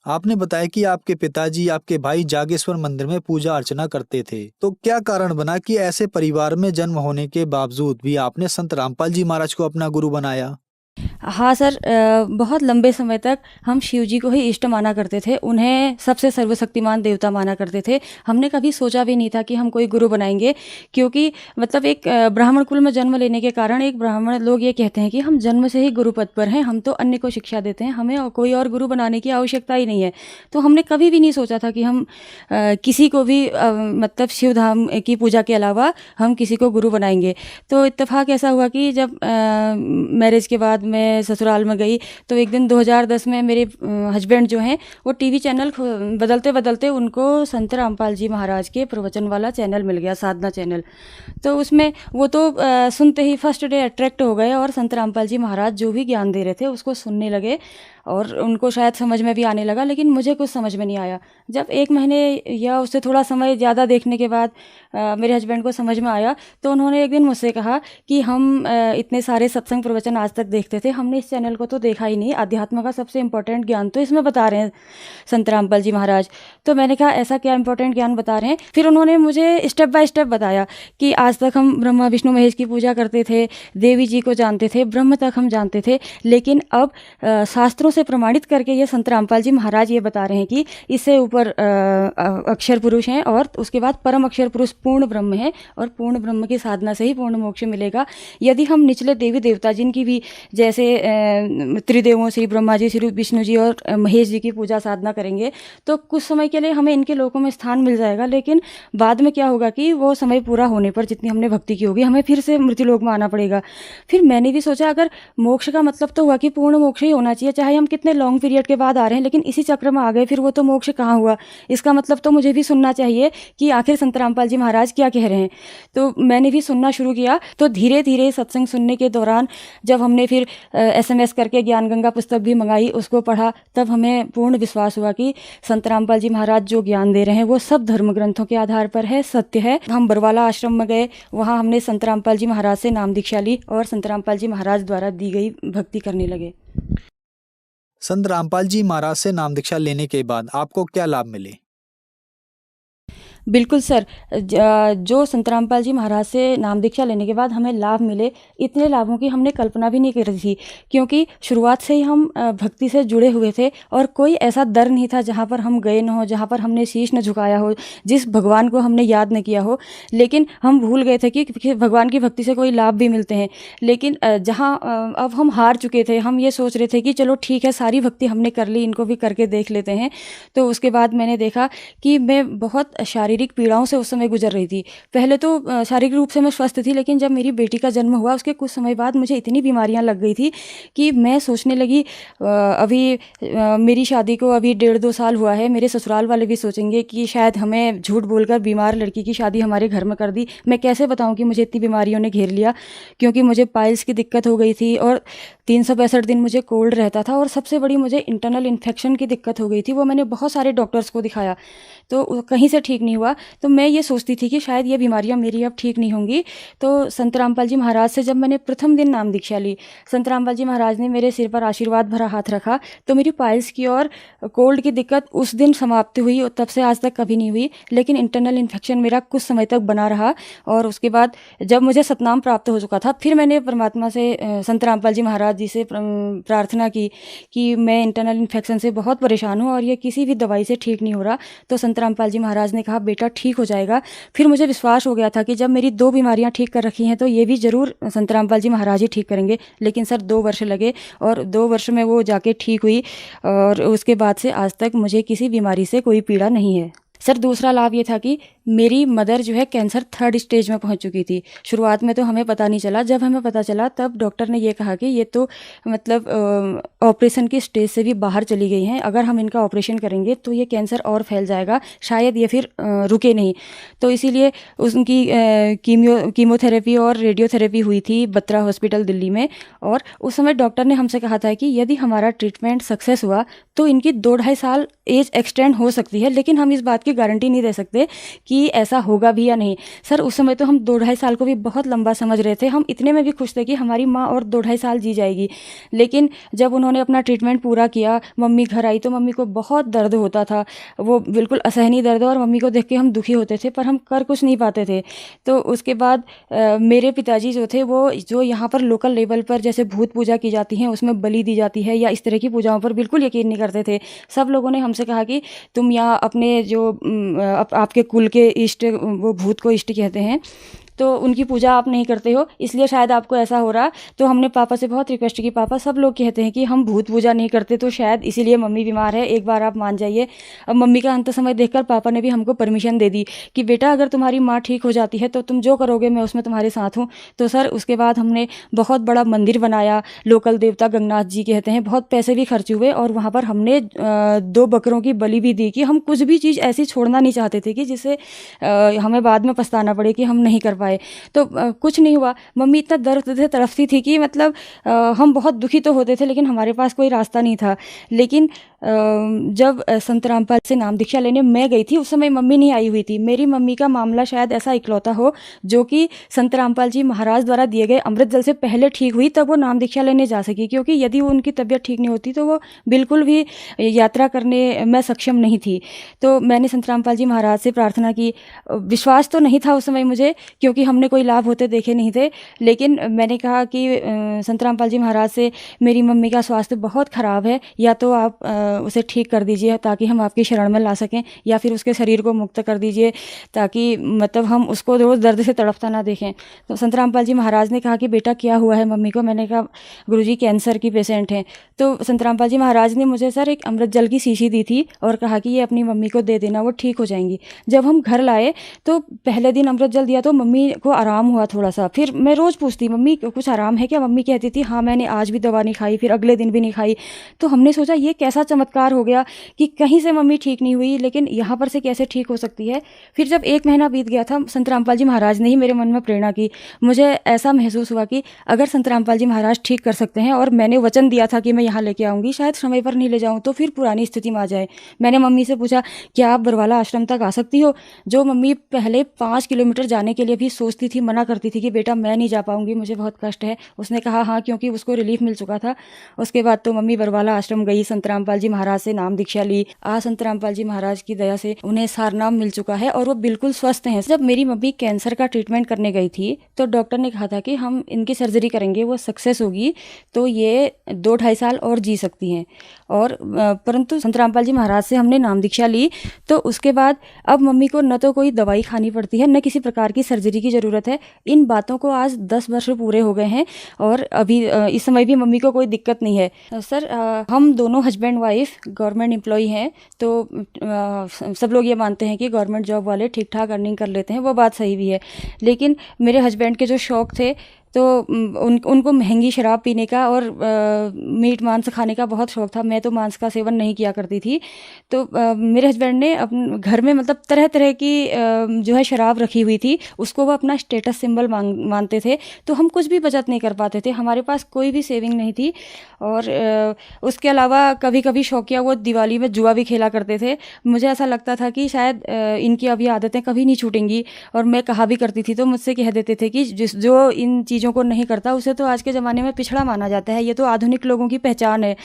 आपने बताया कि आपके पिताजी, आपके भाई जागेश्वर मंदिर में पूजा अर्चना करते थे, तो क्या कारण बना कि ऐसे परिवार में जन्म होने के बावजूद भी आपने संत रामपाल जी महाराज को अपना गुरु बनाया? हाँ सर, बहुत लंबे समय तक हम शिव जी को ही इष्ट माना करते थे, उन्हें सबसे सर्वशक्तिमान देवता माना करते थे। हमने कभी सोचा भी नहीं था कि हम कोई गुरु बनाएंगे, क्योंकि मतलब एक ब्राह्मण कुल में जन्म लेने के कारण एक ब्राह्मण लोग ये कहते हैं कि हम जन्म से ही गुरु पद पर हैं, हम तो अन्य को शिक्षा देते हैं, हमें कोई और गुरु बनाने की आवश्यकता ही नहीं है। तो हमने कभी भी नहीं सोचा था कि हम किसी को भी मतलब शिव धाम की पूजा के अलावा हम किसी को गुरु बनाएंगे। तो इत्तेफाक ऐसा हुआ कि जब मैरिज के बाद मैं ससुराल में गई, तो एक दिन 2010 में मेरे हस्बैंड जो हैं वो टीवी चैनल बदलते बदलते उनको संत रामपाल जी महाराज के प्रवचन वाला चैनल मिल गया, साधना चैनल। तो उसमें वो तो सुनते ही फर्स्ट डे अट्रैक्ट हो गए और संत रामपाल जी महाराज जो भी ज्ञान दे रहे थे उसको सुनने लगे, और उनको शायद समझ में भी आने लगा, लेकिन मुझे कुछ समझ में नहीं आया। जब 1 महीने या उससे थोड़ा समय ज़्यादा देखने के बाद मेरे हस्बैंड को समझ में आया, तो उन्होंने एक दिन मुझसे कहा कि हम इतने सारे सत्संग प्रवचन आज तक देखते थे, हमने इस चैनल को तो देखा ही नहीं, अध्यात्म का सबसे इम्पोर्टेंट ज्ञान तो इसमें बता रहे हैं संत रामपाल जी महाराज। तो मैंने कहा ऐसा क्या इम्पोर्टेंट ज्ञान बता रहे हैं। फिर उन्होंने मुझे स्टेप बाय स्टेप बताया कि आज तक हम ब्रह्मा विष्णु महेश की पूजा करते थे, देवी जी को जानते थे, ब्रह्म तक हम जानते थे, लेकिन अब शास्त्रों से प्रमाणित करके ये संत रामपाल जी महाराज ये बता रहे हैं कि इससे ऊपर अक्षर पुरुष हैं और उसके बाद परम अक्षर पुरुष पूर्ण ब्रह्म है, और पूर्ण ब्रह्म की साधना से ही पूर्ण मोक्ष मिलेगा। यदि हम निचले देवी देवता जिनकी भी जैसे त्रिदेवों श्री ब्रह्मा जी, श्री विष्णु जी और महेश जी की पूजा साधना करेंगे तो कुछ समय के लिए हमें इनके लोकों में स्थान मिल जाएगा, लेकिन बाद में क्या होगा कि वो समय पूरा होने पर जितनी हमने भक्ति की होगी हमें फिर से मृत्युलोक में आना पड़ेगा। फिर मैंने भी सोचा अगर मोक्ष का मतलब तो हुआ कि पूर्ण मोक्ष ही होना चाहिए, चाहे हम कितने लॉन्ग पीरियड के बाद आ रहे हैं, लेकिन इसी चक्र में आ गए, फिर वो तो मोक्ष कहाँ हुआ। इसका मतलब तो मुझे भी सुनना चाहिए कि आखिर संत रामपाल जी महाराज क्या कह रहे हैं। तो मैंने भी सुनना शुरू किया। तो धीरे धीरे सत्संग सुनने के दौरान जब हमने फिर SMS करके ज्ञान गंगा पुस्तक भी मंगाई, उसको पढ़ा, तब हमें पूर्ण विश्वास हुआ कि संत रामपाल जी महाराज जो ज्ञान दे रहे हैं वो सब धर्म ग्रंथों के आधार पर है, सत्य है। हम बरवाला आश्रम में गए, वहाँ हमने संत रामपाल जी महाराज से नाम दीक्षा ली और संत रामपाल जी महाराज द्वारा दी गई भक्ति करने लगे। संत रामपाल जी महाराज से नाम दीक्षा लेने के बाद आपको क्या लाभ मिले? बिल्कुल सर, जो संत रामपाल जी महाराज से नाम दीक्षा लेने के बाद हमें लाभ मिले, इतने लाभों की हमने कल्पना भी नहीं करी थी, क्योंकि शुरुआत से ही हम भक्ति से जुड़े हुए थे और कोई ऐसा दर नहीं था जहाँ पर हम गए न हो, जहाँ पर हमने शीश न झुकाया हो, जिस भगवान को हमने याद न किया हो। लेकिन हम भूल गए थे कि भगवान की भक्ति से कोई लाभ भी मिलते हैं। लेकिन जहाँ अब हम हार चुके थे, हम ये सोच रहे थे कि चलो ठीक है, सारी भक्ति हमने कर ली, इनको भी करके देख लेते हैं। तो उसके बाद मैंने देखा कि मैं बहुत शारीरिक पीड़ाओं से उस समय गुजर रही थी। पहले तो शारीरिक रूप से मैं स्वस्थ थी, लेकिन जब मेरी बेटी का जन्म हुआ उसके कुछ समय बाद मुझे इतनी बीमारियां लग गई थी कि मैं सोचने लगी अभी मेरी शादी को अभी 1.5-2 साल हुआ है, मेरे ससुराल वाले भी सोचेंगे कि शायद हमें झूठ बोलकर बीमार लड़की की शादी हमारे घर में कर दी। मैं कैसे बताऊं कि मुझे इतनी बीमारियों ने घेर लिया, क्योंकि मुझे पाइल्स की दिक्कत हो गई थी और 365 दिन मुझे कोल्ड रहता था, और सबसे बड़ी मुझे इंटरनल इन्फेक्शन की दिक्कत हो गई थी। वो मैंने बहुत सारे डॉक्टर्स को दिखाया तो कहीं से ठीक नहीं हुआ। तो मैं ये सोचती थी कि शायद ये बीमारियां मेरी अब ठीक नहीं होंगी। तो संत रामपाल जी महाराज से जब मैंने प्रथम दिन नाम दीक्षा ली, संत रामपाल जी महाराज ने मेरे सिर पर आशीर्वाद भरा हाथ रखा, तो मेरी पाइल्स की और कोल्ड की दिक्कत उस दिन समाप्त हुई और तब से आज तक कभी नहीं हुई। लेकिन इंटरनल इन्फेक्शन मेरा कुछ समय तक बना रहा, और उसके बाद जब मुझे सतनाम प्राप्त हो चुका था, फिर मैंने परमात्मा से, संत रामपाल जी महाराज जी से प्रार्थना की कि मैं इंटरनल इन्फेक्शन से बहुत परेशान हूँ और ये किसी भी दवाई से ठीक नहीं हो रहा। तो संत रामपाल जी महाराज ने कहा बेटा ठीक हो जाएगा। फिर मुझे विश्वास हो गया था कि जब मेरी 2 बीमारियां ठीक कर रखी हैं तो ये भी ज़रूर संत रामपाल जी महाराज ही ठीक करेंगे। लेकिन सर 2 वर्ष लगे और 2 वर्ष में वो जाके ठीक हुई, और उसके बाद से आज तक मुझे किसी बीमारी से कोई पीड़ा नहीं है। सर दूसरा लाभ ये था कि मेरी मदर जो है कैंसर 3rd स्टेज में पहुंच चुकी थी। शुरुआत में तो हमें पता नहीं चला, जब हमें पता चला तब डॉक्टर ने ये कहा कि ये तो मतलब ऑपरेशन की स्टेज से भी बाहर चली गई हैं, अगर हम इनका ऑपरेशन करेंगे तो ये कैंसर और फैल जाएगा, शायद ये फिर रुके नहीं। तो इसीलिए उनकी कीमोथेरेपी और रेडियोथेरेपी हुई थी बत्रा हॉस्पिटल दिल्ली में। और उस समय डॉक्टर ने हमसे कहा था कि यदि हमारा ट्रीटमेंट सक्सेस हुआ तो इनकी 2-2.5 साल एज एक्सटेंड हो सकती है, लेकिन हम इस बात की गारंटी नहीं दे सकते कि ऐसा होगा भी या नहीं। सर उस समय तो हम 2-2.5 साल को भी बहुत लंबा समझ रहे थे, हम इतने में भी खुश थे कि हमारी माँ और 2-2.5 साल जी जाएगी। लेकिन जब उन्होंने अपना ट्रीटमेंट पूरा किया, मम्मी घर आई तो मम्मी को बहुत दर्द होता था, वो बिल्कुल असहनीय दर्द, और मम्मी को देख के हम दुखी होते थे पर हम कर कुछ नहीं पाते थे। तो उसके बाद मेरे पिताजी जो थे वो जो यहाँ पर लोकल लेवल पर जैसे भूत पूजा की जाती है उसमें बलि दी जाती है या इस तरह की पूजाओं पर बिल्कुल यकीन नहीं करते थे। सब लोगों ने हमसे कहा कि तुम यहाँ अपने जो आपके कुल के इष्ट, वो भूत को इष्ट कहते हैं, तो उनकी पूजा आप नहीं करते हो, इसलिए शायद आपको ऐसा हो रहा। तो हमने पापा से बहुत रिक्वेस्ट की, पापा सब लोग कहते हैं कि हम भूत पूजा नहीं करते तो शायद इसीलिए मम्मी बीमार है, एक बार आप मान जाइए। अब मम्मी का अंत समय देखकर पापा ने भी हमको परमिशन दे दी कि बेटा अगर तुम्हारी माँ ठीक हो जाती है तो तुम जो करोगे मैं उसमें तुम्हारे साथ हूँ। तो सर उसके बाद हमने बहुत बड़ा मंदिर बनाया, लोकल देवता गंगनाथ जी कहते हैं, बहुत पैसे भी खर्च हुए, और वहाँ पर हमने 2 बकरों की बलि भी दी कि हम कुछ भी चीज़ ऐसी छोड़ना नहीं चाहते थे कि जिससे हमें बाद में पछताना पड़े कि हम नहीं कर पाए। तो कुछ नहीं हुआ। मम्मी इतना दर्द से तड़पती थी कि मतलब हम बहुत दुखी तो होते थे, लेकिन हमारे पास कोई रास्ता नहीं था। लेकिन जब संत रामपाल से नाम दीक्षा लेने मैं गई थी, उस समय मम्मी नहीं आई हुई थी। मेरी मम्मी का मामला शायद ऐसा इकलौता हो जो कि संत रामपाल जी महाराज द्वारा दिए गए अमृत जल से पहले ठीक हुई, तब वो नाम दीक्षा लेने जा सकी, क्योंकि यदि वो उनकी तबीयत ठीक नहीं होती तो वो बिल्कुल भी यात्रा करने में सक्षम नहीं थी। तो मैंने संत रामपाल जी महाराज से प्रार्थना की। विश्वास तो नहीं था उस समय मुझे, क्योंकि हमने कोई लाभ होते देखे नहीं थे, लेकिन मैंने कहा कि संत रामपाल जी महाराज से, मेरी मम्मी का स्वास्थ्य बहुत ख़राब है, या तो आप उसे ठीक कर दीजिए ताकि हम आपकी शरण में ला सकें, या फिर उसके शरीर को मुक्त कर दीजिए ताकि मतलब हम उसको रोज़ दर्द से तड़पता ना देखें। तो संत रामपाल जी महाराज ने कहा कि बेटा क्या हुआ है मम्मी को? मैंने कहा गुरुजी कैंसर की पेशेंट हैं। तो संत रामपाल जी महाराज ने मुझे सर एक अमृत जल की शीशी दी थी और कहा कि ये अपनी मम्मी को दे देना, वो ठीक हो जाएंगी। जब हम घर लाए तो पहले दिन अमृत जल दिया तो मम्मी को आराम हुआ थोड़ा सा। फिर मैं रोज़ पूछती, मम्मी कुछ आराम है क्या? मम्मी कहती थी हाँ मैंने आज भी दवा नहीं खाई, फिर अगले दिन भी नहीं खाई। तो हमने सोचा ये कैसा चमत्कार हो गया कि कहीं से मम्मी ठीक नहीं हुई, लेकिन यहाँ पर से कैसे ठीक हो सकती है। फिर जब 1 महीना बीत गया था, संत रामपाल जी महाराज ने ही मेरे मन में प्रेरणा की। मुझे ऐसा महसूस हुआ कि अगर संत रामपाल जी महाराज ठीक कर सकते हैं, और मैंने वचन दिया था कि मैं यहाँ लेके आऊँगी, शायद समय पर नहीं ले जाऊँ तो फिर पुरानी स्थिति में आ जाए। मैंने मम्मी से पूछा क्या आप बरवाला आश्रम तक आ सकती हो? जो मम्मी पहले 5 किलोमीटर जाने के लिए भी सोचती थी, मना करती थी कि बेटा मैं नहीं जा पाऊँगी, मुझे बहुत कष्ट है। उसने कहा हाँ, क्योंकि उसको रिलीफ मिल चुका था। उसके बाद तो मम्मी बरवाला आश्रम गई, संत रामपाल जी महाराज से नाम दीक्षा ली। आज संत रामपाल जी महाराज की दया से उन्हें सारनाम मिल चुका है और वो बिल्कुल स्वस्थ हैं। जब मेरी मम्मी कैंसर का ट्रीटमेंट करने गई थी तो डॉक्टर ने कहा था कि हम इनकी सर्जरी करेंगे, वो सक्सेस होगी तो ये 2-2.5 साल और जी सकती हैं। और परंतु संत रामपाल जी महाराज से हमने नाम दीक्षा ली तो उसके बाद अब मम्मी को न तो कोई दवाई खानी पड़ती है, न किसी प्रकार की सर्जरी की ज़रूरत है। इन बातों को आज 10 वर्ष पूरे हो गए हैं और अभी इस समय भी मम्मी को कोई दिक्कत नहीं है। सर हम दोनों हस्बैंड वाइफ गवर्नमेंट एम्प्लॉई हैं, तो सब लोग ये मानते हैं कि गवर्नमेंट जॉब वाले ठीक ठाक अर्निंग कर लेते हैं, वो बात सही भी है। लेकिन मेरे हस्बैंड के जो शौक़ थे तो उनको महंगी शराब पीने का और मीट मांस खाने का बहुत शौक़ था। मैं तो मांस का सेवन नहीं किया करती थी। तो मेरे हस्बैंड ने अपने घर में मतलब तरह तरह की जो है शराब रखी हुई थी, उसको वो अपना स्टेटस सिंबल मानते थे। तो हम कुछ भी बचत नहीं कर पाते थे, हमारे पास कोई भी सेविंग नहीं थी। और उसके अलावा कभी कभी शौकिया वो दिवाली में जुआ भी खेला करते थे। मुझे ऐसा लगता था कि शायद इनकी अभी आदतें कभी नहीं छूटेंगी, और मैं कहा भी करती थी तो मुझसे कह देते थे कि जो इन चीज़ों को नहीं करता उसे तो आज के ज़माने में पिछड़ा माना जाता है, ये तो आधुनिक लोगों की पहचान है।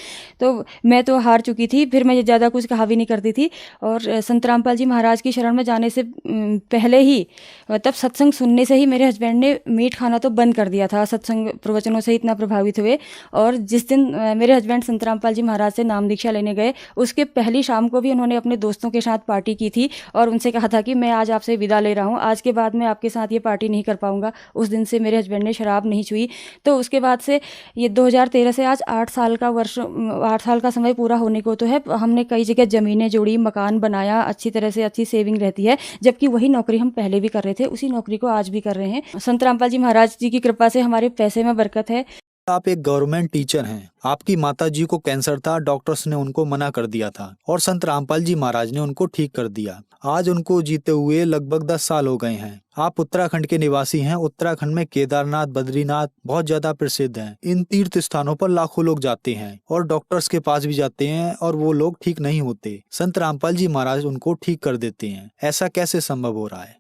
तो मैं तो हार चुकी थी, फिर मैं ज़्यादा कुछ कहा भी नहीं करती थी। और संत रामपाल जी महाराज की शरण में जाने से पहले ही, मतलब सत्संग सुनने से ही मेरे हस्बैंड ने मीट खाना तो बंद कर दिया था। सत्संग प्रवचनों से इतना प्रभावित हुए। और जिस दिन मेरे हस्बैंड संत रामपाल जी महाराज से नाम दीक्षा लेने गए, उसके पहली शाम को भी उन्होंने अपने दोस्तों के साथ पार्टी की थी और उनसे कहा था कि मैं आज आपसे विदा ले रहा हूँ, आज के बाद मैं आपके साथ ये पार्टी नहीं कर पाऊँगा। उस दिन से मेरे हस्बैंड ने शराब नहीं छुई। तो उसके बाद से ये 2013 से आज 8 साल का समय पूरा होने को तो है। हमने कई जगह ज़मीनें जोड़ी, मकान बनाया, अच्छी तरह से अच्छी सेविंग रहती है, जबकि वही नौकरी हम पहले भी कर रहे थे, उसी नौकरी को आज भी कर रहे हैं। संत रामपाल जी महाराज जी की कृपा से हमारे पैसे में बरकत है। आप एक गवर्नमेंट टीचर हैं, आपकी माताजी को कैंसर था, डॉक्टर्स ने उनको मना कर दिया था और संत रामपाल जी महाराज ने उनको ठीक कर दिया। आज उनको जीते हुए लगभग 10 साल हो गए हैं। आप उत्तराखंड के निवासी हैं। उत्तराखंड में केदारनाथ, बद्रीनाथ बहुत ज्यादा प्रसिद्ध हैं। इन तीर्थ स्थानों पर लाखों लोग जाते हैं और डॉक्टर्स के पास भी जाते हैं और वो लोग ठीक नहीं होते। संत रामपाल जी महाराज उनको ठीक कर देते हैं। ऐसा कैसे संभव हो रहा है?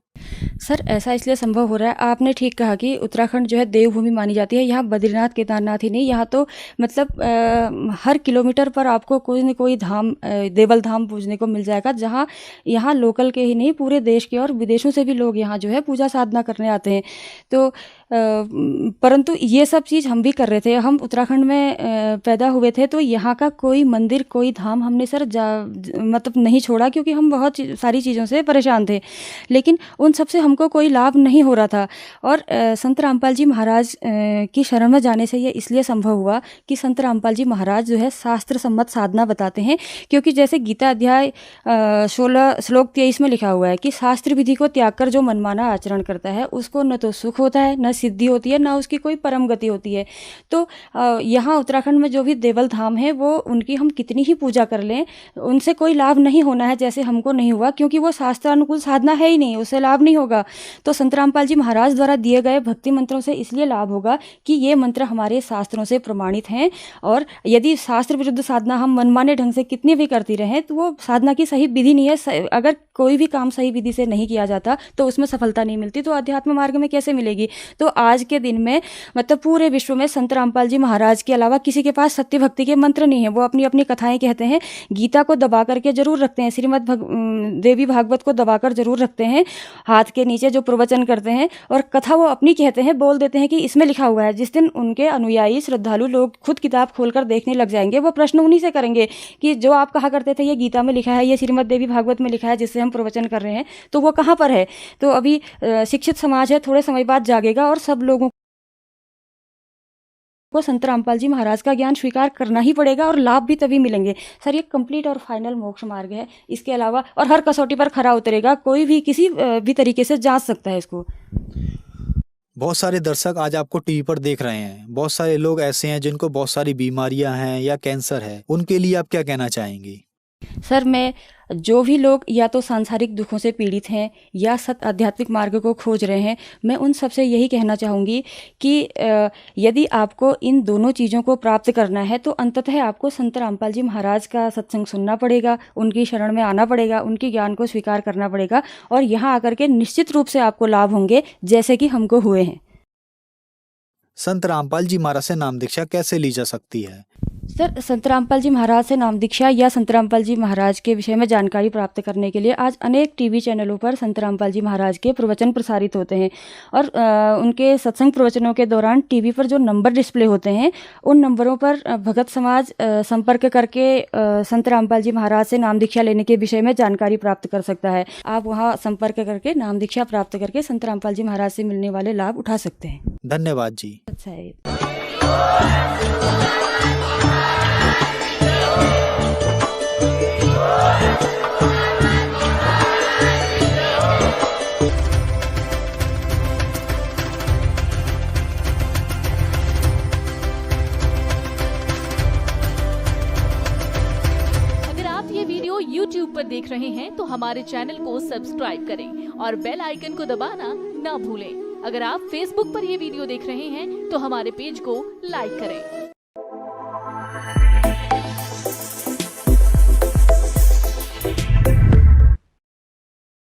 सर ऐसा इसलिए संभव हो रहा है, आपने ठीक कहा कि उत्तराखंड जो है देवभूमि मानी जाती है। यहाँ बद्रीनाथ केदारनाथ ही नहीं, यहाँ तो मतलब हर किलोमीटर पर आपको कोई न कोई धाम, देवल धाम पूजने को मिल जाएगा, जहाँ यहाँ लोकल के ही नहीं पूरे देश के और विदेशों से भी लोग यहाँ जो है पूजा साधना करने आते हैं। तो परंतु ये सब चीज़ हम भी कर रहे थे। हम उत्तराखंड में पैदा हुए थे, तो यहाँ का कोई मंदिर, कोई धाम हमने सर मतलब नहीं छोड़ा, क्योंकि हम बहुत सारी चीज़ों से परेशान थे। लेकिन उन सब से हमको कोई लाभ नहीं हो रहा था। और संत रामपाल जी महाराज की शरण में जाने से ये इसलिए संभव हुआ कि संत रामपाल जी महाराज जो है शास्त्र सम्मत साधना बताते हैं। क्योंकि जैसे गीता अध्याय 16 श्लोक 23 में लिखा हुआ है कि शास्त्र विधि को त्याग कर जो मनमाना आचरण करता है उसको न तो सुख होता है, न सिद्धि होती है, ना उसकी कोई परम गति होती है। तो यहाँ उत्तराखंड में जो भी देवल धाम है वो उनकी हम कितनी ही पूजा कर लें, उनसे कोई लाभ नहीं होना है, जैसे हमको नहीं हुआ, क्योंकि वो शास्त्रानुकूल साधना है ही नहीं, उससे लाभ नहीं होगा। तो संत रामपाल जी महाराज द्वारा दिए गए भक्ति मंत्रों से इसलिए लाभ होगा कि ये मंत्र हमारे शास्त्रों से प्रमाणित हैं, और यदि शास्त्र विरुद्ध साधना हम मनमाने ढंग से कितनी भी करती रहें तो वो साधना की सही विधि नहीं है। अगर कोई भी काम सही विधि से नहीं किया जाता तो उसमें सफलता नहीं मिलती, तो अध्यात्म मार्ग में कैसे मिलेगी। तो आज के दिन में मतलब पूरे विश्व में संत रामपाल जी महाराज के अलावा किसी के पास सत्य भक्ति के मंत्र नहीं है। वो अपनी अपनी कथाएं कहते हैं, गीता को दबा करके जरूर रखते हैं, श्रीमद् देवी भागवत को दबाकर जरूर रखते हैं हाथ के नीचे जो प्रवचन करते हैं, और कथा वो अपनी कहते हैं, बोल देते हैं कि इसमें लिखा हुआ है। जिस दिन उनके अनुयायी श्रद्धालु लोग खुद किताब खोलकर देखने लग जाएंगे, वो प्रश्न उन्हीं से करेंगे कि जो आप कहा करते थे ये गीता में लिखा है, ये श्रीमद् देवी भागवत में लिखा है जिससे हम प्रवचन कर रहे हैं, तो वो कहाँ पर है। तो अभी शिक्षित समाज है, थोड़े समय बाद जागेगा और सब लोगों को संत रामपाल जी महाराज का ज्ञान स्वीकार करना ही पड़ेगा, और लाभ भी तभी मिलेंगे। सर ये कंप्लीट और फाइनल मोक्ष मार्ग है, इसके अलावा और हर कसौटी पर खरा उतरेगा, कोई भी किसी भी तरीके से जांच सकता है इसको। बहुत सारे दर्शक आज आपको टीवी पर देख रहे हैं, बहुत सारे लोग ऐसे हैं जिनको बहुत सारी बीमारियां हैं या कैंसर है, उनके लिए आप क्या कहना चाहेंगी। सर मैं जो भी लोग या तो सांसारिक दुखों से पीड़ित हैं या सत आध्यात्मिक मार्ग को खोज रहे हैं, मैं उन सबसे यही कहना चाहूँगी कि यदि आपको इन दोनों चीज़ों को प्राप्त करना है तो अंततः आपको संत रामपाल जी महाराज का सत्संग सुनना पड़ेगा, उनकी शरण में आना पड़ेगा, उनके ज्ञान को स्वीकार करना पड़ेगा, और यहाँ आकर के निश्चित रूप से आपको लाभ होंगे जैसे कि हमको हुए हैं। संत रामपाल जी महाराज से नाम दीक्षा कैसे ली जा सकती है। सर संत रामपाल जी महाराज से नाम दीक्षा या संत रामपाल जी महाराज के विषय में जानकारी प्राप्त करने के लिए आज अनेक टीवी चैनलों पर संत रामपाल जी महाराज के प्रवचन प्रसारित होते हैं, और उनके सत्संग प्रवचनों के दौरान टीवी पर जो नंबर डिस्प्ले होते हैं उन नंबरों पर भगत समाज संपर्क करके संत रामपाल जी महाराज से नाम दीक्षा लेने के विषय में जानकारी प्राप्त कर सकता है। आप वहाँ संपर्क करके नाम दीक्षा प्राप्त करके संत रामपाल जी महाराज से मिलने वाले लाभ उठा सकते हैं। धन्यवाद जी। अच्छा है। YouTube पर देख रहे हैं तो हमारे चैनल को सब्सक्राइब करें और बेल आइकन को दबाना ना भूलें। अगर आप Facebook पर ये वीडियो देख रहे हैं तो हमारे पेज को लाइक करें।